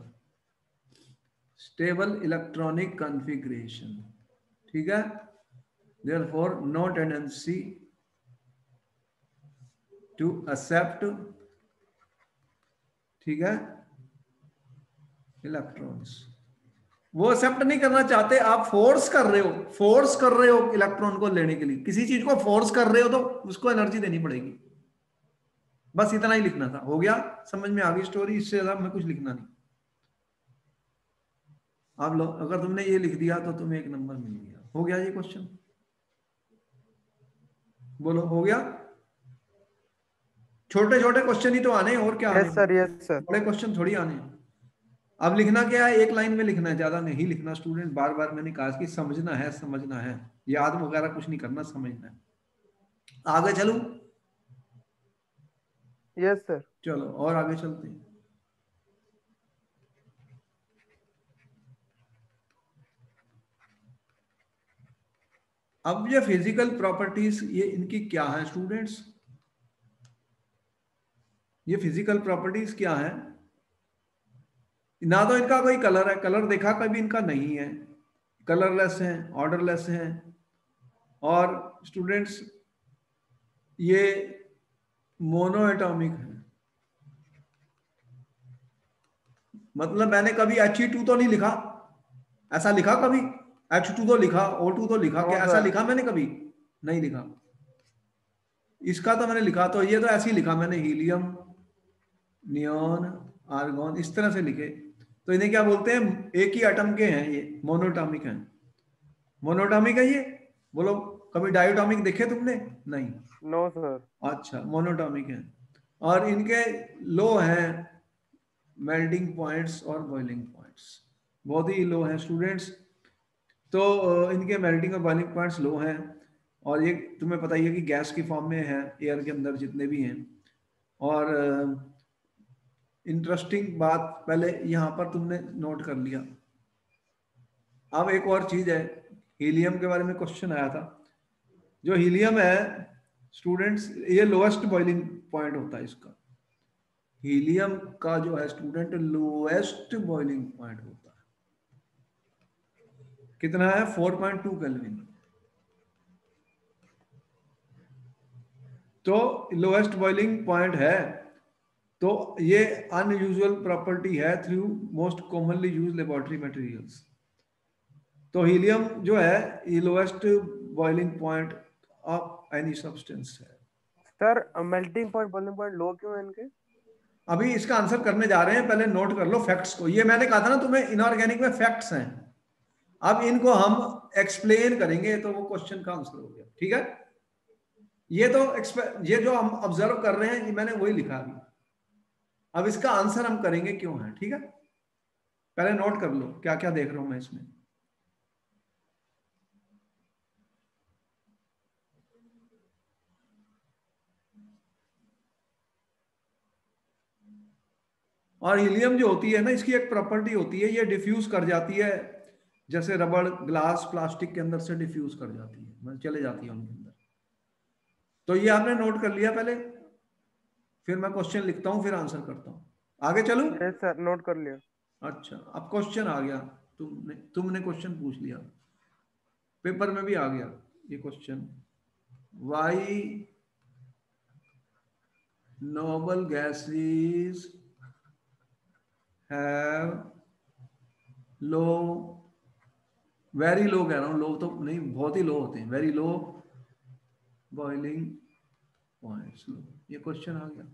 स्टेबल इलेक्ट्रॉनिक कॉन्फ़िगरेशन, ठीक है। Therefore no tendency to accept, ठीक है, इलेक्ट्रॉन्स। वो एक्सेप्ट नहीं करना चाहते, आप फोर्स कर रहे हो, फोर्स कर रहे हो इलेक्ट्रॉन को लेने के लिए। किसी चीज को फोर्स कर रहे हो तो उसको एनर्जी देनी पड़ेगी। बस इतना ही लिखना था, हो गया। समझ में आ गई स्टोरी, इससे ज्यादा मैं कुछ लिखना नहीं। आप लोग अगर तुमने ये लिख दिया तो तुम्हें एक नंबर मिल गया। हो गया ये क्वेश्चन? बोलो हो गया। छोटे छोटे क्वेश्चन ही तो आने, और क्या आने, यस सर यस सर। बड़े क्वेश्चन थोड़ी आने। अब लिखना क्या है? एक लाइन में लिखना है, ज्यादा नहीं लिखना स्टूडेंट। बार बार मैंने कहा कि समझना है, समझना है, याद वगैरह कुछ नहीं करना, समझना है। आगे चलूं? Yes sir. चलो और आगे चलते हैं। अब ये फिजिकल प्रॉपर्टीज, ये इनकी क्या है स्टूडेंट्स? ये फिजिकल प्रॉपर्टीज क्या है? ना तो इनका कोई कलर है, कलर देखा कभी इनका नहीं है, कलरलेस है, ऑर्डरलेस है। और स्टूडेंट्स ये मोनो एटॉमिक है। मतलब मैंने कभी He2 तो नहीं लिखा, ऐसा लिखा कभी? H2 तो लिखा, O2 तो लिखा, नो क्या ऐसा सर। लिखा मैंने कभी? नहीं लिखा। इसका तो मैंने लिखा, तो ये तो ऐसे ही लिखा मैंने, हीलियम, नियॉन, आर्गॉन, इस तरह से लिखे। तो इन्हें क्या बोलते हैं? एक ही एटम के हैं ये, मोनोटॉमिक हैं। मोनोटॉमिक है ये, बोलो। कभी डायटोमिक देखे तुमने? नहीं। No sir. अच्छा, मोनोटॉमिक है। और इनके लो हैं मेल्टिंग पॉइंट्स और बॉइलिंग पॉइंट्स, बहुत ही लो हैं स्टूडेंट्स। तो इनके मेल्टिंग और बॉइलिंग पॉइंट्स लो हैं। और ये तुम्हें पता ही है कि गैस की फॉर्म में है एयर के अंदर जितने भी हैं। और इंटरेस्टिंग बात पहले यहाँ पर तुमने नोट कर लिया। अब एक और चीज है, हीलियम के बारे में क्वेश्चन आया था। जो हीलियम है स्टूडेंट्स, ये लोएस्ट बॉइलिंग पॉइंट होता है इसका। हीलियम का जो है स्टूडेंट लोएस्ट बॉइलिंग पॉइंट होता है। कितना है? 4.2 केल्विन। तो लोएस्ट बॉइलिंग पॉइंट है। तो ये अनयूजुअल प्रॉपर्टी है through most commonly use laboratory materials. तो हीलियम जो है ये lowest boiling point of any substance है। Sir melting point boiling point low क्यों है इनके? अभी इसका आंसर करने जा रहे हैं, पहले नोट कर लो फैक्ट्स को। ये मैंने कहा था ना तुम्हें, इनऑर्गेनिक में फैक्ट्स हैं। अब इनको हम एक्सप्लेन करेंगे तो वो क्वेश्चन का आंसर हो गया। ठीक है, ये तो ये जो हम ऑब्जर्व कर रहे हैं ये मैंने वही लिखा अभी। अब इसका आंसर हम करेंगे क्यों है। ठीक है, पहले नोट कर लो क्या क्या देख रहा हूं मैं इसमें। और हीलियम जो होती है ना, इसकी एक प्रॉपर्टी होती है, ये डिफ्यूज कर जाती है। जैसे रबड़, ग्लास, प्लास्टिक के अंदर से डिफ्यूज कर जाती है, मतलब चले जाती है उनके अंदर। तो ये आपने नोट कर लिया पहले, फिर मैं क्वेश्चन लिखता हूं, फिर आंसर करता हूं। आगे चलूं? यस सर, नोट कर लिया। अच्छा, अब क्वेश्चन आ गया। तुमने क्वेश्चन पूछ लिया, पेपर में भी आ गया ये question. Why noble gases have low, very low कह रहा हूं, लो तो नहीं, बहुत ही लो होते हैं, वेरी लो बॉइलिंग पॉइंट्स। ये क्वेश्चन आ गया।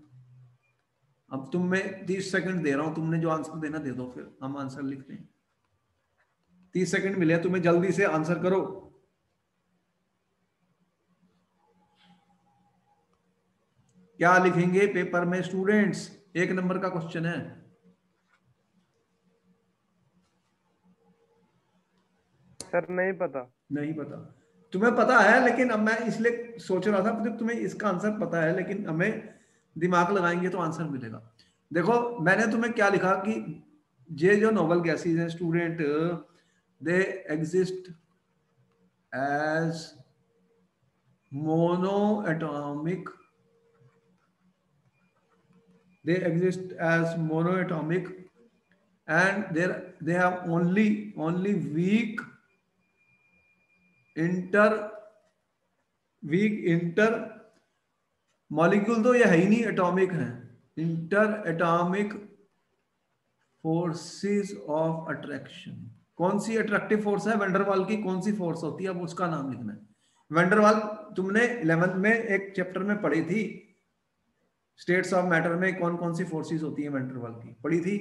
अब तुम मैं 30 सेकंड दे रहा हूं, तुमने जो आंसर देना दे दो, फिर हम आंसर लिखते हैं। 30 सेकंड मिले तुम्हें, जल्दी से आंसर करो। क्या लिखेंगे पेपर में स्टूडेंट्स? 1 नंबर का क्वेश्चन है। सर नहीं पता। नहीं पता? तुम्हें पता है, लेकिन अब मैं इसलिए सोच रहा था कि तुम्हें इसका आंसर पता है, लेकिन हमें दिमाग लगाएंगे तो आंसर मिलेगा। देखो मैंने तुम्हें क्या लिखा कि ये जो नोबल गैसेज हैं student, they exist as mono atomic, they exist as monoatomic, and they have only inter weak inter molecule, तो ये है ही नहीं, एटॉमिक है। Inter atomic forces of attraction. कौन सी अट्रैक्टिव फोर्स है? वंडरवाल की कौन सी फोर्स होती है, अब उसका नाम लिखना है। वंडरवाल तुमने 11th में एक चैप्टर में पढ़ी थी, स्टेट्स ऑफ मैटर में कौन कौन सी फोर्सेस होती हैं वंडरवाल की, पढ़ी थी।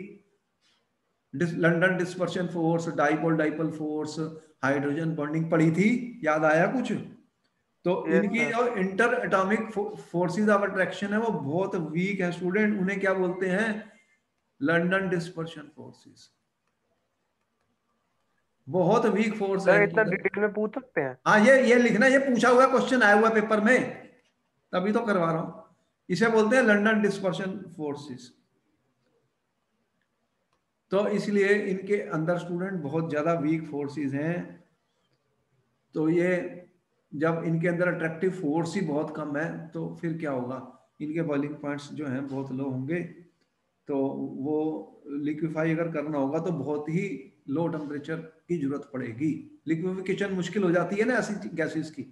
London dispersion force, dipole dipole force, hydrogen bonding पढ़ी थी, याद आया कुछ? तो यस इनकी सर। जो inter atomic forces of attraction है वो बहुत वीक है स्टूडेंट। उन्हें क्या बोलते हैं? London dispersion forces. बहुत वीक फोर्स है सर इनकी इतना तो। डिटेल में पूछ सकते हैं? हाँ, ये लिखना, ये पूछा हुआ क्वेश्चन आया हुआ पेपर में, तभी तो करवा रहा हूं। इसे बोलते हैं लंडन डिस्पर्शन फोर्सेस। तो इसलिए इनके अंदर स्टूडेंट बहुत ज्यादा वीक फोर्सेस हैं। तो ये जब इनके अंदर अट्रैक्टिव फोर्स ही बहुत कम है तो फिर क्या होगा? इनके बॉइलिंग पॉइंट्स जो हैं बहुत लो होंगे। तो वो लिक्विफाई अगर करना होगा तो बहुत ही लो टेम्परेचर की जरूरत पड़ेगी। लिक्विफिकेशन मुश्किल हो जाती है ना ऐसी गैसेस की,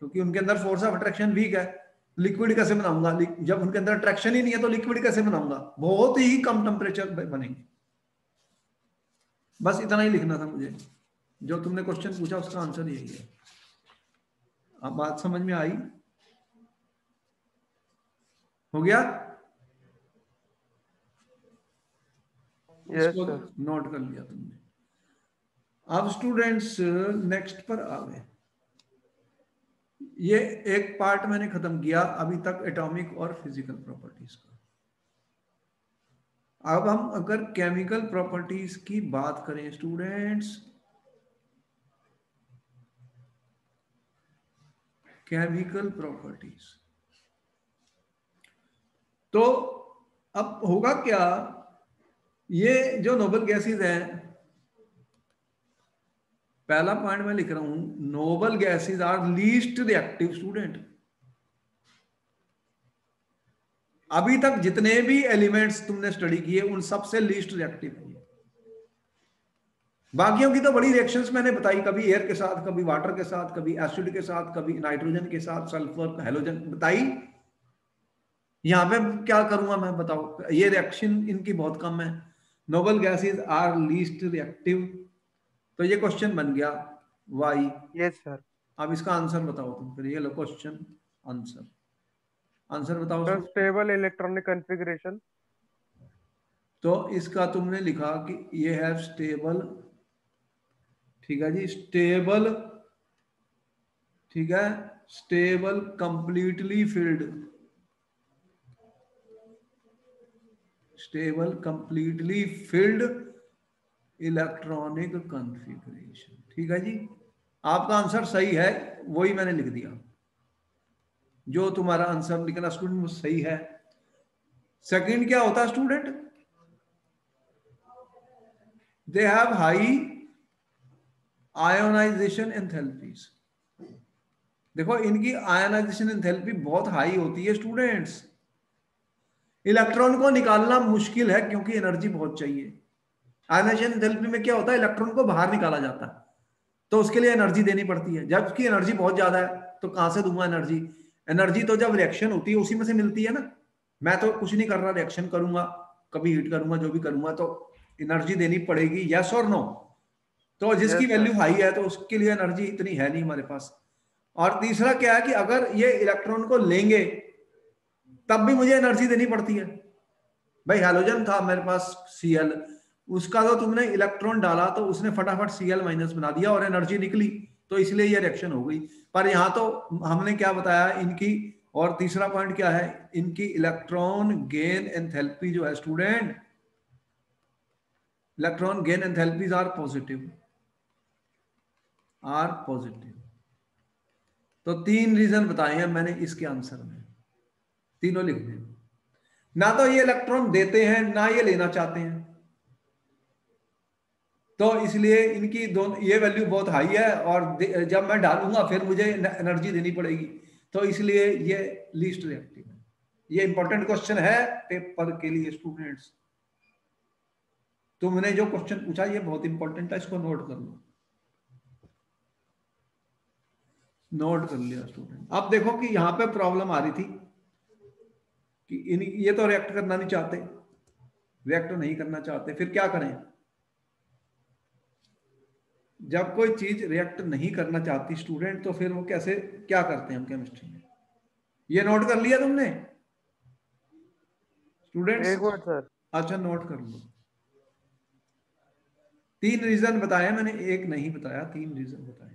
क्योंकि उनके अंदर फोर्स ऑफ अट्रैक्शन वीक है। लिक्विड कैसे बनाऊंगा? जब उनके अंदर अट्रैक्शन ही नहीं है तो लिक्विड कैसे बनाऊंगा? बहुत ही कम टेम्परेचर बनेंगे। बस इतना ही लिखना था मुझे, जो तुमने क्वेश्चन पूछा उसका आंसर यही है। अब बात समझ में आई? हो गया? यस इसको सर। नोट कर लिया तुमने। अब स्टूडेंट्स नेक्स्ट पर आ गए। ये एक पार्ट मैंने खत्म किया अभी तक एटॉमिक और फिजिकल प्रॉपर्टीज का। अब हम अगर केमिकल प्रॉपर्टीज की बात करें स्टूडेंट्स, केमिकल प्रॉपर्टीज, तो अब होगा क्या, ये जो नोबल गैसेस हैं, पहला पॉइंट मैं लिख रहा हूं, noble gases are least reactive student. अभी तक जितने भी एलिमेंट्स तुमने स्टडी किए उन सबसे लीस्ट रिएक्टिव है। बाकियों की तो बड़ी रिएक्शंस मैंने बताई, कभी एयर के साथ, कभी वाटर के साथ, कभी एसिड के साथ, कभी नाइट्रोजन के साथ, सल्फर, हेलोजन बताई। यहां पे क्या करूंगा मैं, बताओ, ये रिएक्शन इनकी बहुत कम है। Noble gases are least reactive, तो ये क्वेश्चन बन गया वाई। Yes sir. अब इसका आंसर बताओ तुम, फिर ये लो क्वेश्चन आंसर, आंसर बताओ सर उसको। Stable electronic configuration. तो इसका तुमने लिखा कि ये है स्टेबल, ठीक है जी, स्टेबल, ठीक है, stable completely filled, stable completely filled electronic configuration, ठीक है जी। आपका आंसर सही है, वही मैंने लिख दिया, जो तुम्हारा आंसर लिखना स्टूडेंट वो सही है। सेकंड क्या होता है student, they have high ionization enthalpies. देखो इनकी आयोनाइजेशन एंथैल्पी बहुत हाई होती है स्टूडेंट्स। इलेक्ट्रॉन को निकालना मुश्किल है क्योंकि एनर्जी बहुत चाहिए। आयोनाइजेशन एंथैल्पी में क्या होता है, इलेक्ट्रॉन को बाहर निकाला जाता है, तो उसके लिए एनर्जी देनी पड़ती है। जबकि एनर्जी बहुत ज्यादा है तो कहां से दूंगा एनर्जी, एनर्जी तो जब रिएक्शन होती है उसी में से मिलती है ना। मैं तो कुछ नहीं कर रहा, रिएक्शन करूंगा, कभी हीट करूंगा, जो भी करूंगा, तो एनर्जी देनी पड़ेगी, यस और नो। तो जिसकी यस सर। वैल्यू हाई है तो उसके लिए एनर्जी इतनी है नहीं हमारे पास। और तीसरा क्या है कि अगर ये इलेक्ट्रॉन को लेंगे तब भी मुझे एनर्जी देनी पड़ती है। भाई हैलोजन था मेरे पास Cl, उसका तो तुमने इलेक्ट्रॉन डाला तो उसने फटाफट Cl माइनस बना दिया और एनर्जी निकली, तो इसलिए ये रिएक्शन हो गई। पर यहां तो हमने क्या बताया इनकी, और तीसरा पॉइंट क्या है, इनकी इलेक्ट्रॉन गेन एंथैल्पी जो है student, electron gain enthalpies are positive, are positive. तो तीन रीजन बताए हैं मैंने इसके आंसर में, तीनों लिख दें। ना तो ये इलेक्ट्रॉन देते हैं ना ये लेना चाहते हैं, तो इसलिए इनकी दोनों ये वैल्यू बहुत हाई है, और जब मैं डालूंगा फिर मुझे एनर्जी देनी पड़ेगी, तो इसलिए ये लीस्ट रिएक्टिव है। ये इंपॉर्टेंट क्वेश्चन है पेपर के लिए स्टूडेंट्स। तुमने जो क्वेश्चन पूछा ये बहुत इंपॉर्टेंट है, इसको नोट कर लो, नोट कर लिया स्टूडेंट। अब देखो कि यहां पे प्रॉब्लम आ रही थी कि ये तो रिएक्ट करना नहीं चाहते, रिएक्ट नहीं करना चाहते, फिर क्या करें। जब कोई चीज रिएक्ट नहीं करना चाहती स्टूडेंट, तो फिर वो कैसे, क्या करते हैं हम केमिस्ट्री में, ये नोट कर लिया तुमने स्टूडेंट्स। एक मिनट सर। अच्छा नोट कर लो, तीन रीजन बताए मैंने, एक नहीं बताया, तीन रीजन बताए।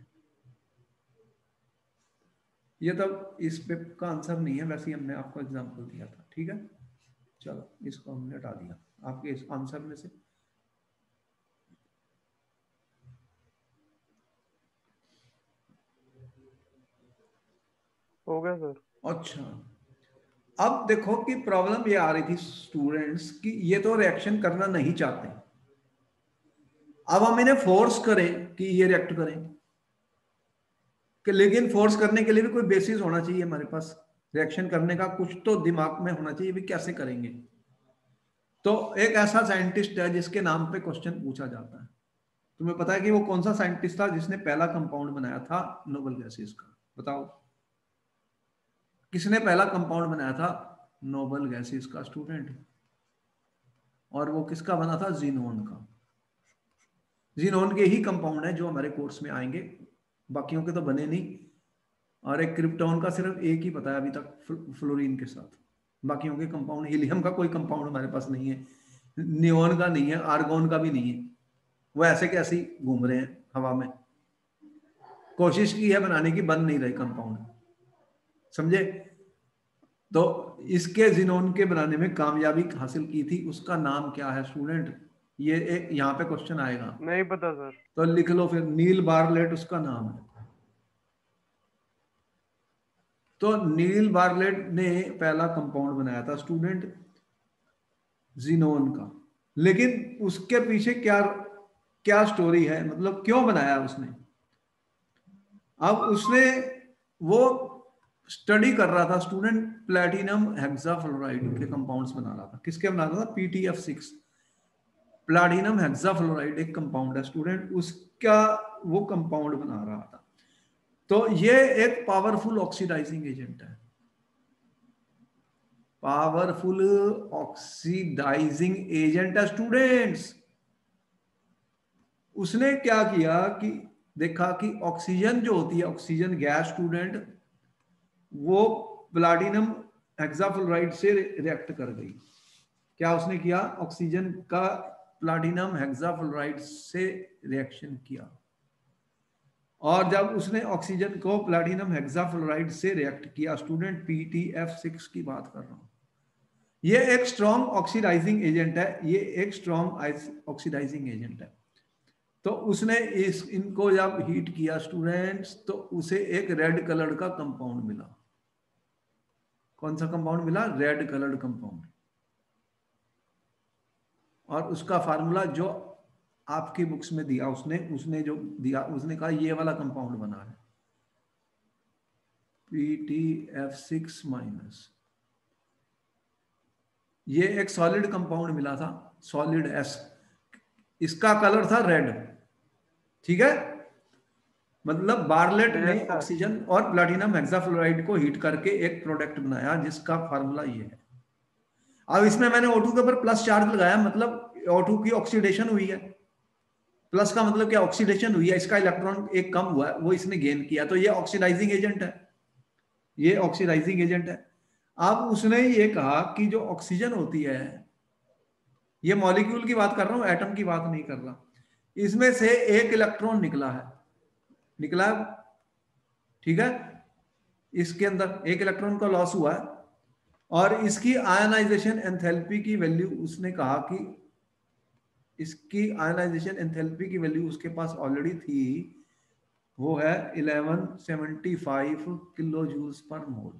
ये तब इस पे का आंसर नहीं है, वैसे ही हमने आपको एग्जांपल दिया था, ठीक है। चलो इसको हमने हटा दिया आपके इस आंसर में से। हो गया सर। अच्छा अब देखो कि प्रॉब्लम ये आ रही थी स्टूडेंट्स कि ये तो रिएक्शन करना नहीं चाहते, अब हम इन्हें फोर्स करें कि ये रिएक्ट करें, कि लेकिन फोर्स करने के लिए भी कोई बेसिस होना चाहिए हमारे पास, रिएक्शन करने का कुछ तो दिमाग में होना चाहिए भी कैसे करेंगे। तो एक ऐसा साइंटिस्ट है जिसके नाम पे क्वेश्चन पूछा जाता है। तुम्हें पता है कि वो कौन सा साइंटिस्ट था जिसने पहला कंपाउंड बनाया था नोबल गैसेस का, बताओ किसने पहला कंपाउंड बनाया था नोबल गैसेस का स्टूडेंट, और वो किसका बना था, जीनोन का। जीनोन के ही कंपाउंड है जो हमारे कोर्स में आएंगे, बाकियों के तो बने नहीं। और एक क्रिप्टॉन का सिर्फ एक ही पता है अभी तक फ्लोरीन के साथ, बाकियों के कंपाउंड, हीलियम का कोई कंपाउंड हमारे पास नहीं है, नियोन का नहीं है, आर्गोन का भी नहीं है, वो ऐसे कैसे ही घूम रहे हैं हवा में। कोशिश की है बनाने की, बन नहीं रहे कंपाउंड। समझे? तो इसके जिनोन के बनाने में कामयाबी हासिल की थी, उसका नाम क्या है स्टूडेंट? ये एक यहाँ पे क्वेश्चन आएगा, नहीं पता सर। तो लिख लो फिर, नील बार्लेट उसका नाम है। तो नील बार्लेट ने पहला कंपाउंड बनाया था स्टूडेंट जिनोन का, लेकिन उसके पीछे क्या क्या स्टोरी है, मतलब क्यों बनाया उसने? अब उसने वो स्टडी कर रहा था स्टूडेंट, प्लैटिनम हेक्साफ्लोराइड के कंपाउंड्स बना रहा था। किसके बना रहा था? PTF6, प्लैटिनम हेक्साफ्लोराइड एक कंपाउंड है स्टूडेंट, उसका वो कंपाउंड बना रहा था। तो ये एक पावरफुल ऑक्सीडाइजिंग एजेंट है, पावरफुल ऑक्सीडाइजिंग एजेंट है स्टूडेंट्स। उसने क्या किया कि देखा कि ऑक्सीजन जो होती है, ऑक्सीजन गैस स्टूडेंट, वो प्लैटिनम हेक्साफ्लोराइड से रिएक्ट कर गई। क्या उसने किया? ऑक्सीजन का प्लैटिनम हेक्साफ्लोराइड से रिएक्शन किया, और जब उसने ऑक्सीजन को प्लैटिनम हेक्साफ्लोराइड से रिएक्ट किया स्टूडेंट, PTF6 की बात कर रहा हूं, ये एक स्ट्रॉन्ग ऑक्सीडाइजिंग एजेंट है, ये एक स्ट्रॉन्ग ऑक्सीडाइजिंग एजेंट है। तो उसने इनको जब हीट किया स्टूडेंट्स, तो उसे एक रेड कलर का कंपाउंड मिला। कौन सा कंपाउंड मिला? Red coloured compound. और उसका फार्मूला जो आपकी बुक्स में दिया, उसने जो दिया, उसने कहा ये वाला कंपाउंड बना है, PTF6-। ये एक सॉलिड कंपाउंड मिला था, सॉलिड S, इसका कलर था रेड। ठीक है, मतलब बार्लेट ने यस सर। ऑक्सीजन और प्लैटिनम हेक्साफ्लोराइड को हीट करके एक प्रोडक्ट बनाया जिसका फार्मूला ये है। अब इसमें मैंने O2 के ऊपर प्लस चार्ज लगाया, मतलब O2 की ऑक्सीडेशन हुई है। प्लस का मतलब क्या? ऑक्सीडेशन हुई है, इसका इलेक्ट्रॉन एक कम हुआ है, वो इसने गेन किया, तो ये ऑक्सीडाइजिंग एजेंट है, ये ऑक्सीडाइजिंग एजेंट है। अब उसने ये कहा कि जो ऑक्सीजन होती है, ये मॉलिक्यूल की बात कर रहा हूं, एटम की बात नहीं कर रहा, इसमें से एक इलेक्ट्रॉन निकला है, निकला है, ठीक है, इसके अंदर एक इलेक्ट्रॉन का लॉस हुआ है, और इसकी आयनाइजेशन एंथैल्पी की वैल्यू, उसने कहा कि इसकी आयनाइजेशन एंथैल्पी की वैल्यू उसके पास ऑलरेडी थी, वो है 1175 किलो जूल्स पर मोल।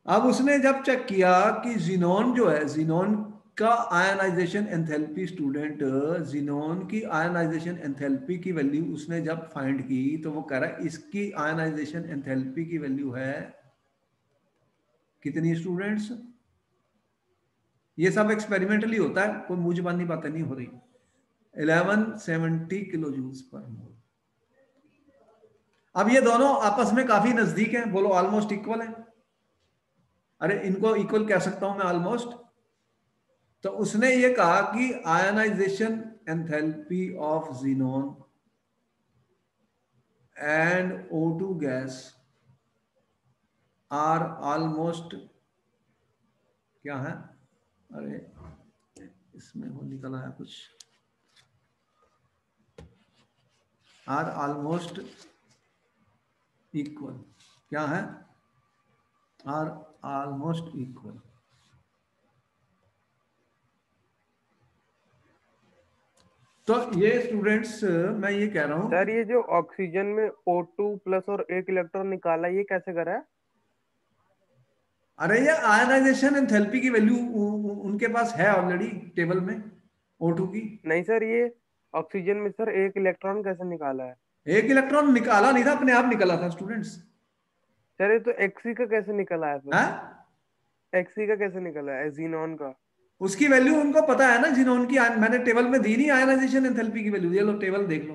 अब उसने जब चेक किया कि जिनोन जो है, जिनोन का आयनाइजेशन एंथैल्पी स्टूडेंट, जिनोन की आयनाइजेशन एंथैल्पी की वैल्यू उसने जब फाइंड की, तो वो कह रहा है इसकी आयनाइजेशन एंथैल्पी की वैल्यू है कितनी स्टूडेंट्स? ये सब एक्सपेरिमेंटली होता है, कोई मुंह जुबानी बातें नहीं हो रही। 1170 किलो जूल्स पर मोल। अब ये दोनों आपस में काफी नजदीक हैं, बोलो ऑलमोस्ट इक्वल है। अरे इनको इक्वल कह सकता हूं मैं, ऑलमोस्ट। तो उसने ये कहा कि ionization enthalpy of xenon and O2 gas are almost, क्या है, अरे इसमें वो निकला है कुछ, आर ऑलमोस्ट इक्वल। क्या है? Are almost equal. तो ये स्टूडेंट्स मैं ये कह रहा हूं, सर ये जो ऑक्सीजन में O2 प्लस और एक इलेक्ट्रॉन निकाला, ये कैसे करा है? अरे ये आयनाइजेशन एंथैल्पी की वैल्यू उनके पास है ऑलरेडी टेबल में, O2 की। नहीं सर, ये ऑक्सीजन में सर एक इलेक्ट्रॉन कैसे निकाला है? एक इलेक्ट्रॉन निकाला नहीं था, अपने आप निकला था स्टूडेंट्स। सर ये तो एक्सी का कैसे निकला है फिर? है, एक्सी का कैसे निकला है जीनॉन का? उसकी वैल्यू उनको पता है ना, जिन्होंने की मैंने टेबल में दी नहीं आयनाइजेशन एंथैल्पी की वैल्यू, ये लो टेबल देख लो।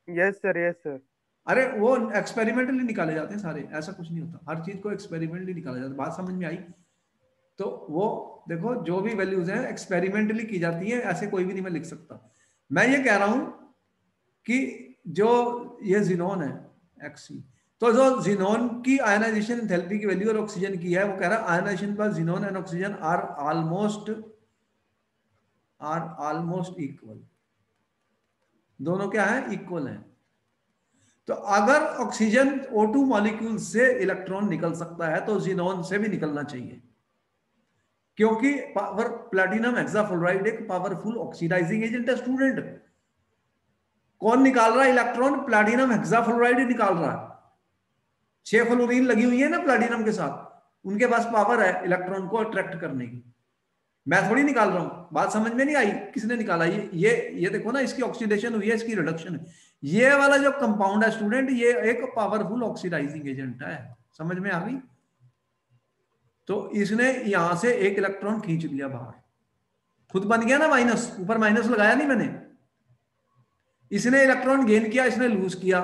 Yes sir, yes sir. अरे वो एक्सपेरिमेंटली निकाले जाते हैं सारे, ऐसा कुछ नहीं होता, हर चीज को एक्सपेरिमेंटली निकाला जाता है। बात समझ में आई? तो वो देखो, जो भी वैल्यूज हैं एक्सपेरिमेंटली की जाती है, ऐसे कोई भी नहीं मैं लिख सकता। मैं ये कह रहा हूं कि जो ये जिनोन है एक्सी, तो जो जिनोन की आयनाइजेशन एंथैल्पी की वैल्यू और ऑक्सीजन की है, वो कह रहा है आयनाइजेशन पर xenon and oxygen are almost equal. दोनों क्या है? इक्वल है। तो अगर ऑक्सीजन O2 मॉलिक्यूल से इलेक्ट्रॉन निकल सकता है तो जिनोन से भी निकलना चाहिए, क्योंकि प्लैटिनम हेक्साफ्लोराइड एक पावरफुल ऑक्सीडाइजिंग एजेंट है स्टूडेंट। कौन निकाल रहा है इलेक्ट्रॉन? प्लैटिनम हेक्साफ्लोराइड ही निकाल रहा है। 6 फ्लोरीन लगी हुई है ना प्लैटिनम के साथ, उनके पास पावर है इलेक्ट्रॉन को अट्रैक्ट करने की। मैं थोड़ी निकाल रहा हूं। बात समझ में नहीं आई? किसने निकाला? ये देखो ना, इसकी ऑक्सीडेशन हुई है, इसकी रिडक्शन है। ये वाला जो कंपाउंड है स्टूडेंट, ये एक पावरफुल ऑक्सीडाइजिंग एजेंट है। समझ में आ गई? तो इसने यहां से एक इलेक्ट्रॉन खींच लिया बाहर, खुद बन गया ना माइनस, ऊपर माइनस लगाया नहीं मैंने। इसने इलेक्ट्रॉन गेन किया, इसने लूज किया।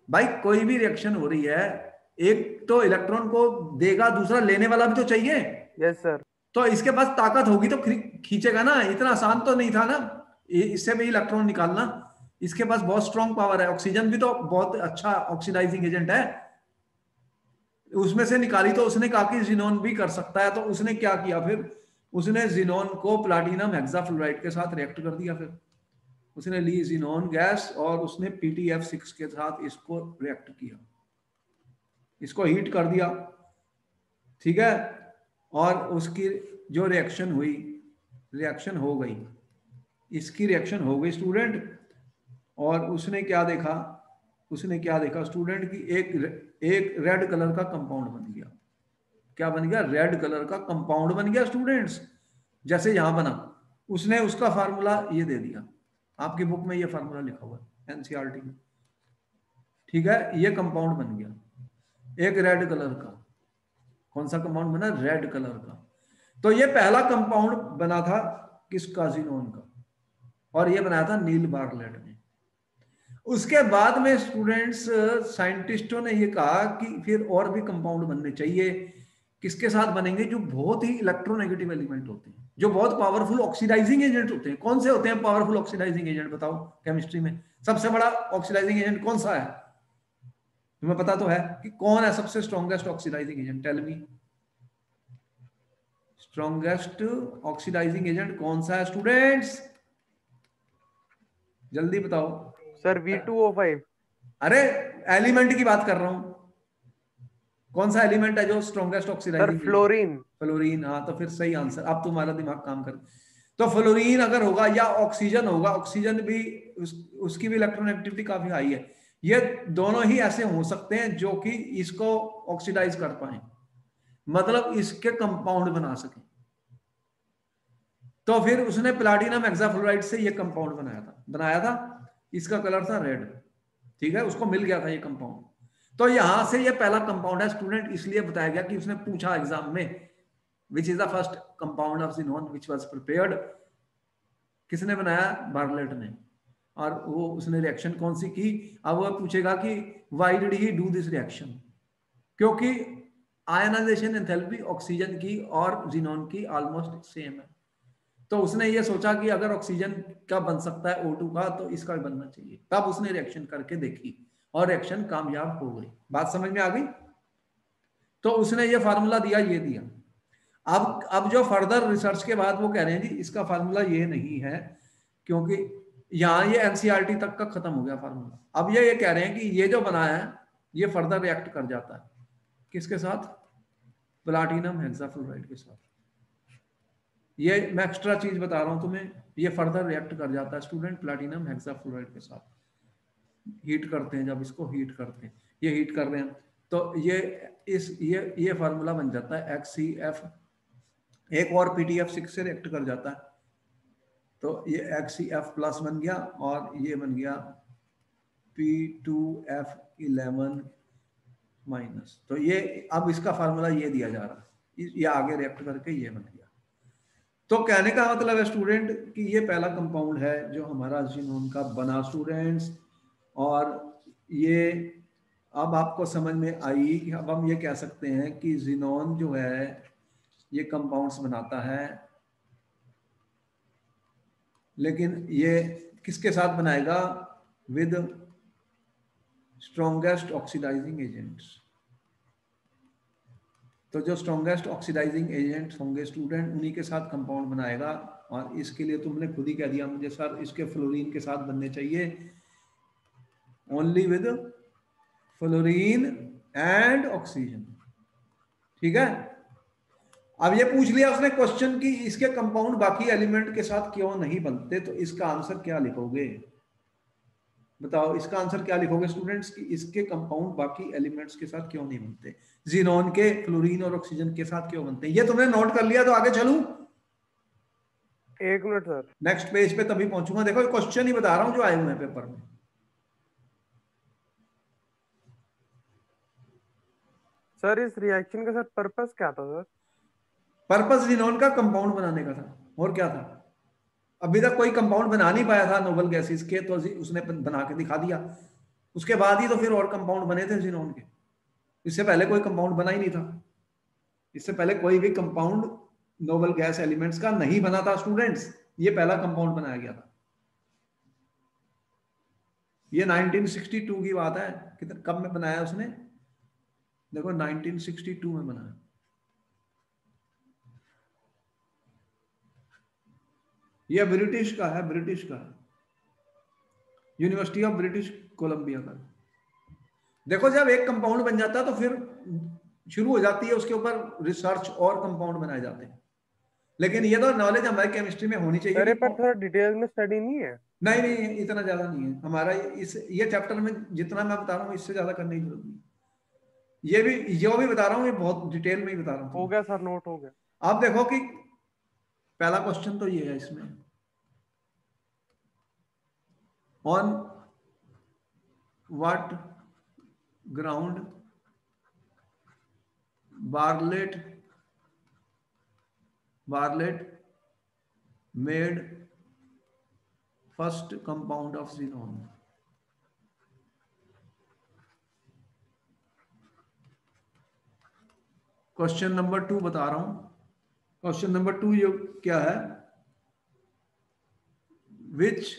भाई कोई भी रिएक्शन हो रही है, एक तो इलेक्ट्रॉन को देगा, दूसरा लेने वाला भी तो चाहिए। Yes sir. तो इसके पास ताकत होगी तो खींचेगा ना। इतना आसान तो नहीं था ना इससे भी इलेक्ट्रॉन निकालना। इसके पास बहुत स्ट्रॉन्ग पावर है। ऑक्सीजन भी तो बहुत अच्छा ऑक्सीडाइजिंग एजेंट है, उसमें से निकाली तो उसने कहा कि जिनोन भी कर सकता है। तो उसने क्या किया फिर? उसने जिनोन को प्लैटिनम हेक्साफ्लोराइड के साथ रिएक्ट कर दिया। फिर उसने ली जिनोन गैस और उसने PTF6 के साथ इसको रिएक्ट किया, इसको हीट कर दिया, ठीक है। और उसकी जो रिएक्शन हुई, रिएक्शन हो गई, इसकी रिएक्शन हो गई स्टूडेंट। और उसने क्या देखा? उसने क्या देखा स्टूडेंट की एक रेड कलर का कंपाउंड बन गया। क्या बन गया? रेड कलर का कंपाउंड बन गया स्टूडेंट्स, जैसे यहां बना। उसने उसका फार्मूला ये दे दिया, आपकी बुक में ये फार्मूला लिखा हुआ है NCERT में, ठीक है। ये कंपाउंड बन गया एक रेड कलर का। कौन सा कंपाउंड बना? रेड कलर का। तो ये पहला कंपाउंड बना था किसका? जिनोन का। और ये बनाया था नील बार्लेट ने। उसके बाद में स्टूडेंट्स, साइंटिस्टों ने ये कहा कि फिर और भी कंपाउंड बनने चाहिए। किसके साथ बनेंगे? जो बहुत ही इलेक्ट्रोनेगेटिव एलिमेंट होते हैं, जो बहुत पावरफुल ऑक्सीडाइजिंग एजेंट होते हैं। कौन से होते हैं पावरफुल ऑक्सीडाइजिंग एजेंट? बताओ केमिस्ट्री में सबसे बड़ा ऑक्सीडाइजिंग एजेंट कौन सा है? तुम्हें पता तो है कि कौन है सबसे strongest oxidizing agent? Tell me, strongest oxidizing agent कौन सा है स्टूडेंट्स? जल्दी बताओ सर V2O5। अरे एलिमेंट की बात कर रहा हूं। कौन सा एलिमेंट है जो strongest sir oxidizing agent? Fluorine. Fluorine. हाँ तो फिर सही आंसर। अब तुम्हारा दिमाग काम कर। तो फ्लोरीन अगर होगा या ऑक्सीजन होगा, ऑक्सीजन भी उसकी भी इलेक्ट्रोनेगेटिविटी काफी हाई है। ये दोनों ही ऐसे हो सकते हैं जो कि इसको ऑक्सीडाइज कर पाए, मतलब इसके कंपाउंड बना सके। तो फिर उसने प्लैटिनम हेक्साफ्लोराइड से ये कंपाउंड बनाया था। इसका कलर था रेड, ठीक है। उसको मिल गया था ये कंपाउंड। तो यहां से ये पहला कंपाउंड है स्टूडेंट, इसलिए बताया गया कि उसने पूछा एग्जाम में, which is the first compound of xenon which was prepared. किसने बनाया? बार्लेट ने। और वो उसने रिएक्शन कौन सी की? अब वो पूछेगा कि why did he do this reaction, क्योंकि आयनाइजेशन एंथैल्पी ऑक्सीजन की और जिनोन की ऑलमोस्ट सेम है। तो उसने ये सोचा कि अगर ऑक्सीजन का बन सकता है O2 का, तो इसका भी बनना चाहिए। तब उसने रिएक्शन करके देखी और रिएक्शन कामयाब हो गई। बात समझ में आ गई? तो उसने ये फार्मूला दिया, ये दिया। अब जो फर्दर रिसर्च के बाद वो कह रहे हैं जी इसका फार्मूला ये नहीं है, क्योंकि यहाँ ये NCERT तक का खत्म हो गया फार्मूला। अब ये कह रहे हैं कि ये जो बनाया है ये फर्दर रिएक्ट कर जाता है किसके साथ? प्लैटिनम हेक्साफ्लोराइड के साथ। ये मैं एक्स्ट्रा चीज बता रहा हूं तुम्हें, ये फर्दर रिएक्ट कर जाता है स्टूडेंट प्लैटिनम हेक्साफ्लोराइड के साथ। हीट करते हैं, जब इसको हीट करते हैं, ये हीट कर रहे हैं, तो ये फार्मूला बन जाता है HCF। एक और PTF6 से रिएक्ट कर जाता है, तो ये HCF प्लस बन गया और ये बन गया P2F11 माइनस। तो ये अब इसका फार्मूला ये दिया जा रहा है, ये आगे रिएक्ट करके ये बन गया। तो कहने का मतलब है स्टूडेंट कि ये पहला कंपाउंड है जो हमारा जिनोन का बना स्टूडेंट्स। और ये अब आपको समझ में आई कि अब हम ये कह सकते हैं कि जिनोन जो है ये कंपाउंड्स बनाता है, लेकिन ये किसके साथ बनाएगा? With strongest oxidizing agents. तो जो स्ट्रॉन्गेस्ट ऑक्सीडाइजिंग एजेंट होंगे स्टूडेंट, उन्हीं के साथ कंपाउंड बनाएगा। और इसके लिए तुमने खुद ही कह दिया मुझे, सर इसके फ्लोरीन के साथ बनने चाहिए, only with fluorine and oxygen. ठीक है, अब ये पूछ लिया उसने क्वेश्चन की इसके कंपाउंड बाकी एलिमेंट के साथ क्यों नहीं बनते, तो इसका आंसर क्या लिखोगे? बताओ इसका आंसर क्या लिखोगे स्टूडेंट्स कि इसके कंपाउंड बाकी एलिमेंट्स के साथ क्यों नहीं बनते, जीनोन के फ्लोरीन और ऑक्सीजन के साथ क्यों बनते हैं? ये तुमने नोट कर लिया तो आगे चलूं? एक मिनट सर, नेक्स्ट पेज पे तभी पहुंचूंगा। देखो क्वेश्चन ही बता रहा हूं जो आए हुए हैं पेपर में। सर इस रिएक्शन का सर पर्पस क्या था सर? पर्पस जीनोन का कंपाउंड बनाने का था, और क्या था? अभी तक कोई कंपाउंड बना नहीं पाया था नोबल गैसेस के, तो उसने बना के दिखा दिया। उसके बाद ही तो फिर और कंपाउंड बने थे जीनोन के, इससे पहले कोई कंपाउंड बना ही नहीं था। इससे पहले कोई भी कंपाउंड नोबल गैस एलिमेंट्स का नहीं बना था स्टूडेंट्स, ये पहला कंपाउंड बनाया गया था। ये 1962 की बात है। कितने कब में बनाया उसने? देखो 1962 में बनाया। ये ब्रिटिश का है, ब्रिटिश का, यूनिवर्सिटी ऑफ ब्रिटिश कोलंबिया का। देखो जब एक कंपाउंड बन जाता है तो फिर शुरू हो जाती है उसके ऊपर रिसर्च और कंपाउंड बनाए जाते हैं। लेकिन ये तो नॉलेज हमारे केमिस्ट्री में होनी चाहिए अरे कि पर थोड़ा डिटेल में स्टडी नहीं है? नहीं नहीं इतना ज्यादा नहीं है हमारा। इस ये चैप्टर में जितना मैं बता रहा हूँ इससे ज्यादा करने की जरूरत नहीं। ये भी जो भी बता रहा हूँ ये बहुत डिटेल में ही बता रहा हूँ। हो गया सर, नोट हो गया। आप देखो कि पहला क्वेश्चन तो ये है इसमें, on what ground Bartlett made first compound of xenon. Question number 2 बता रहा हूं। क्वेश्चन नंबर 2 ये क्या है? विच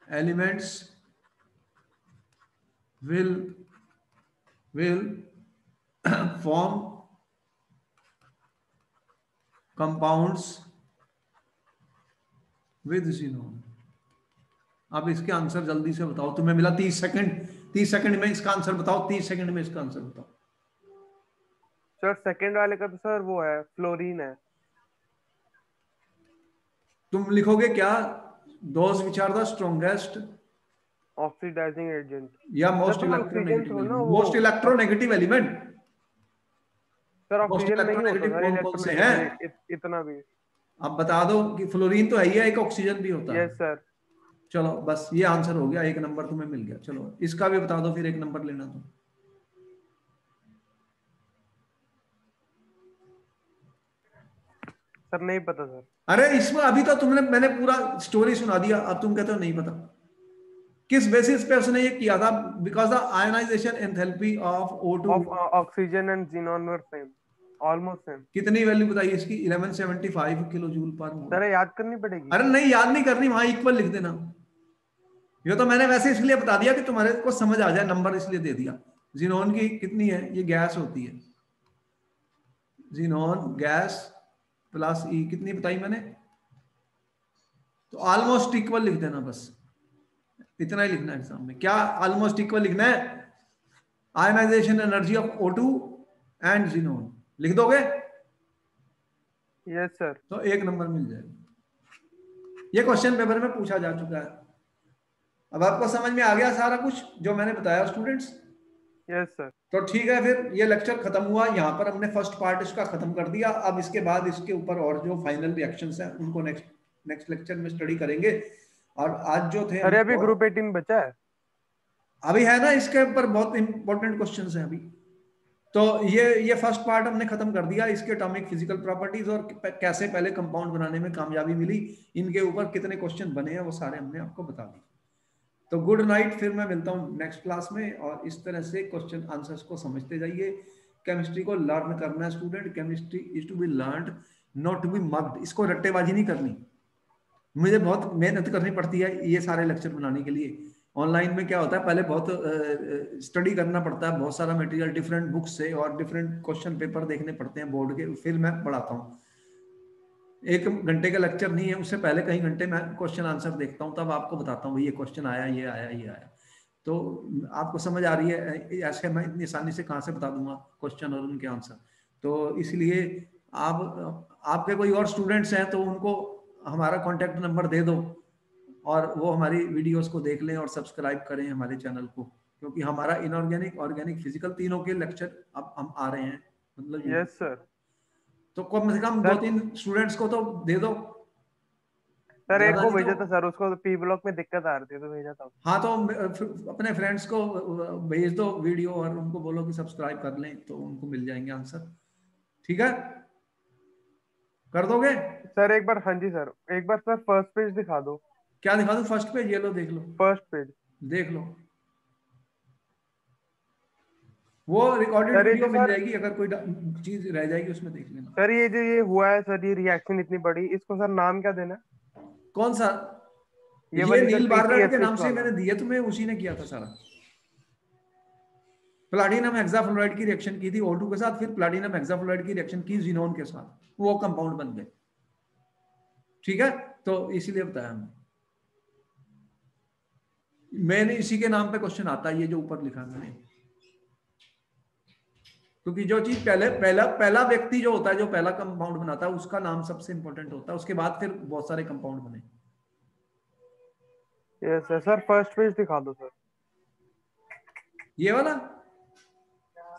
elements will form compounds with xenon। अब इसके आंसर जल्दी से बताओ, तुम्हें मिला 30 सेकंड। 30 सेकंड में इसका आंसर बताओ, 30 सेकंड में इसका आंसर बताओ। सर सेकंड वाले का तो सर वो है, फ्लोरीन है। तुम लिखोगे क्या? Those which are the strongest oxidizing agent. या सर मोस्ट पर ऑक्सीजन इलेक्ट्रोनेगेटिव तो ना एलिमेंट? वो, most electronegative element, sir most oxygen नहीं होता इलेक्ट्रोनेगेटिव सर कौन कौन से हैं? इलेक्ट्रोनेगेटिव इतना भी। अब बता दो कि फ्लोरीन तो है ही है, एक ऑक्सीजन भी होता यस है। सर। चलो बस ये आंसर हो गया, एक नंबर तुम्हें मिल गया। चलो इसका भी बता दो, फिर एक नंबर लेना तुम। सर नहीं पता सर। अरे इसमें अभी तो मैंने पूरा स्टोरी सुना दिया, अब तुम कहते हो नहीं पता। किस बेसिस पे उसने ये किया था? Because the ionization enthalpy of O2। Of oxygen and xenon were same, almost same. कितनी वैल्यू बताइए इसकी? 1175 किलो जूल पर मोल। सर याद करनी पड़ेगी। अरे नहीं याद नहीं करनी, वहां इक्वल लिख देना। ये तो मैंने वैसे इसलिए बता दिया कि तुम्हारे को समझ आ जाए, नंबर इसलिए दे दिया। जीनोन की कितनी है? ये गैस होती है, जीनोन गैस प्लस ई कितनी बताई मैंने? तो ऑलमोस्ट इक्वल लिख देना, बस इतना ही लिखना है एग्जाम में। क्या ऑलमोस्ट इक्वल लिखना है? Ionization energy of O2 and xenon लिख दोगे यस सर। तो एक नंबर मिल जाएगा। ये क्वेश्चन पेपर में पूछा जा चुका है। अब आपको समझ में आ गया सारा कुछ जो मैंने बताया स्टूडेंट्स? Yes sir. तो ठीक है, फिर ये लेक्चर खत्म हुआ। यहाँ पर हमने फर्स्ट पार्ट इसका खत्म कर दिया। अब इसके बाद इसके ऊपर और जो फाइनल रिएक्शंस हैं उनको नेक्स्ट लेक्चर में स्टडी करेंगे। और आज जो थे अरे अभी ग्रुप 18 बचा है। अभी है ना, इसके ऊपर बहुत इंपॉर्टेंट क्वेश्चंस हैं अभी। तो ये फर्स्ट पार्ट हमने खत्म कर दिया। इसके एटॉमिक फिजिकल प्रॉपर्टीज और कैसे पहले कंपाउंड बनाने में कामयाबी मिली, इनके ऊपर कितने क्वेश्चन बने हैं वो सारे हमने आपको बता दिए। तो गुड नाइट, फिर मैं मिलता हूँ नेक्स्ट क्लास में। और इस तरह से क्वेश्चन आंसर्स को समझते जाइए। केमिस्ट्री को लर्न करना है student. Chemistry is to be learned, not to be mugged. इसको रट्टेबाजी नहीं करनी। मुझे बहुत मेहनत करनी पड़ती है ये सारे लेक्चर बनाने के लिए। ऑनलाइन में क्या होता है, पहले बहुत स्टडी करना पड़ता है, बहुत सारा मटेरियल डिफरेंट बुक से और डिफरेंट क्वेश्चन पेपर देखने पड़ते हैं बोर्ड के, फिर मैं पढ़ाता हूँ। 1 घंटे का लेक्चर नहीं है, उससे पहले कई घंटे मैं क्वेश्चन आंसर देखता हूँ, तब आपको बताता हूँ ये क्वेश्चन आया, ये आया, ये आया। तो आपको समझ आ रही है, ऐसे मैं इतनी आसानी से कहाँ से बता दूंगा क्वेश्चन और उनके आंसर। तो इसलिए आप आपके कोई और स्टूडेंट्स हैं तो उनको हमारा कॉन्टेक्ट नंबर दे दो और वो हमारी वीडियोस को देख लें और सब्सक्राइब करें हमारे चैनल को, क्योंकि हमारा इनऑर्गेनिक, ऑर्गेनिक, फिजिकल तीनों के लेक्चर अब हम आ रहे हैं मतलब यस सर। तो कम से कम दो सर तीन स्टूडेंट्स को तो दे दो, सर एक ज्यादा को नहीं तो। भेजा था सर, उसको पी ब्लॉक में दिक्कत आ रही थी तो भेजा था। हाँ तो अपने फ्रेंड्स को भेज दो वीडियो और उनको बोलो कि सब्सक्राइब कर लें तो उनको मिल जाएंगे आंसर। ठीक है, कर दोगे? सर एक बार, हाँ जी सर, एक बार सर फर्स्ट पेज दिखा दो। क्या दिखा दूं? फर्स्ट पेज, ये लो देख लो, फर्स्ट पेज। देख लो। वो रिकॉर्डेड सर ये वीडियो जो मिल सर, जाएगी, अगर कोई चीज रह जाएगी उसमें देख लेना। सर ये जो ये हुआ है सर, ये रिएक्शन इतनी बड़ी, इसको सर नाम क्या देना है? कौन सा? ये ये वाली सर नील बार्रेट के टीटीएसएच नाम से वाला। मैंने दिए तुम्हें, उसी ने किया था सारा। प्लाटिनम हेक्साफ्लोराइड की रिएक्शन की थी O2 के साथ, फिर प्लाटिनम हेक्साफ्लोराइड की रिएक्शन की जिनोन के साथ, वो कंपाउंड बन गए। ठीक है, तो इसीलिए बताया मैंने इसी के नाम पे क्वेश्चन आता है, ये जो ऊपर लिखा है मैंने। क्योंकि जो चीज पहले पहला पहला व्यक्ति जो होता है, जो पहला कंपाउंड बनाता है, उसका नाम सबसे इंपॉर्टेंट होता है, उसके बाद फिर बहुत सारे कंपाउंड बने। Yes sir. Sir first page दिखा दो सर। ये वाला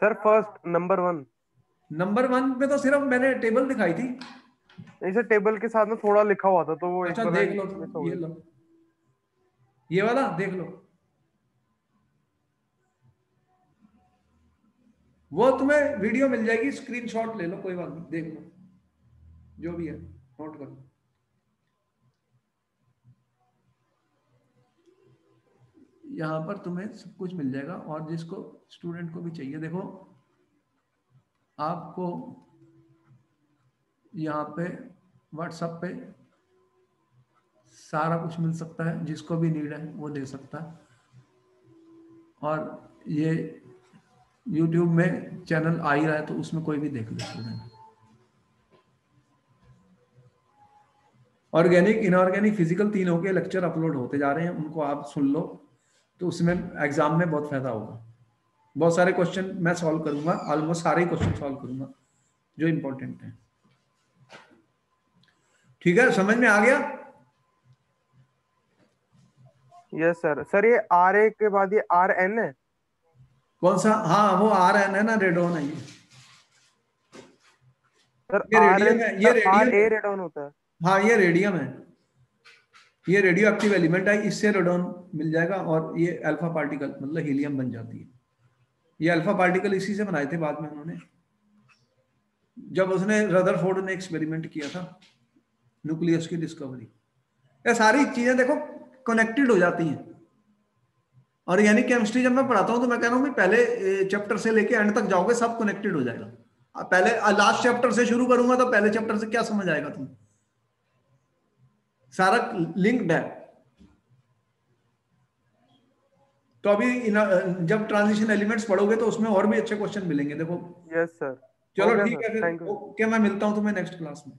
सर फर्स्ट नंबर 1। नंबर 1 पे तो सिर्फ मैंने टेबल दिखाई थी। इसे टेबल के साथ में थोड़ा लिखा हुआ था तो वो एक अच्छा जगह देख लो मिस तुम, हो ये गई। लो, ये वाला देख लो। वो तुम्हें वीडियो मिल जाएगी, स्क्रीनशॉट ले लो, कोई बात नहीं, देख लो जो भी है, नोट कर लो। यहाँ पर तुम्हें सब कुछ मिल जाएगा, और जिसको स्टूडेंट को भी चाहिए, देखो आपको यहाँ पे व्हाट्सएप पे सारा कुछ मिल सकता है, जिसको भी नीड है वो दे सकता है। और ये YouTube में चैनल आ ही रहा है तो उसमें कोई भी देख ले स्टूडेंट। ऑर्गेनिक, इनऑर्गेनिक, फिजिकल तीनों के लेक्चर अपलोड होते जा रहे हैं, उनको आप सुन लो तो उसमें एग्जाम में बहुत फायदा होगा। बहुत सारे क्वेश्चन मैं सॉल्व करूंगा, ऑलमोस्ट सारे क्वेश्चन सॉल्व करूंगा जो इंपॉर्टेंट है। ठीक है, समझ में आ गया? Yes sir. सर ये RA के बाद ये RN है? कौन सा? हाँ वो RN है ना, रेडोन है ये। सर ये रेडियम RN, है, ये सर रेडियम RA है। रेडॉन होता है? हाँ ये रेडियम है, ये रेडियो एक्टिव एलिमेंट है, इससे रेडोन मिल जाएगा और ये अल्फा पार्टिकल मतलब हीलियम बन जाती है। ये अल्फा पार्टिकल इसी से बनाए थे बाद में उन्होंने, जब उसने रदरफोर्ड ने एक्सपेरिमेंट किया था न्यूक्लियस की डिस्कवरी। ये सारी चीजें देखो कनेक्टेड हो जाती हैं। ऑर्गेनिक केमिस्ट्री जब मैं पढ़ाता हूं तो मैं कह रहा हूं कि पहले चैप्टर से लेके एंड तक जाओगे सब कनेक्टेड हो जाएगा। पहले लास्ट चैप्टर से शुरू करूंगा तो पहले चैप्टर से क्या समझ आएगा तुम्हें? सारा लिंक्ड है। तो अभी जब ट्रांजिशन एलिमेंट्स पढ़ोगे तो उसमें और भी अच्छे क्वेश्चन मिलेंगे देखो। Yes sir. हो चलो गया ठीक सर, है फिर, थैंक यू। ओके, मैं मिलता हूं तुम्हें नेक्स्ट क्लास में।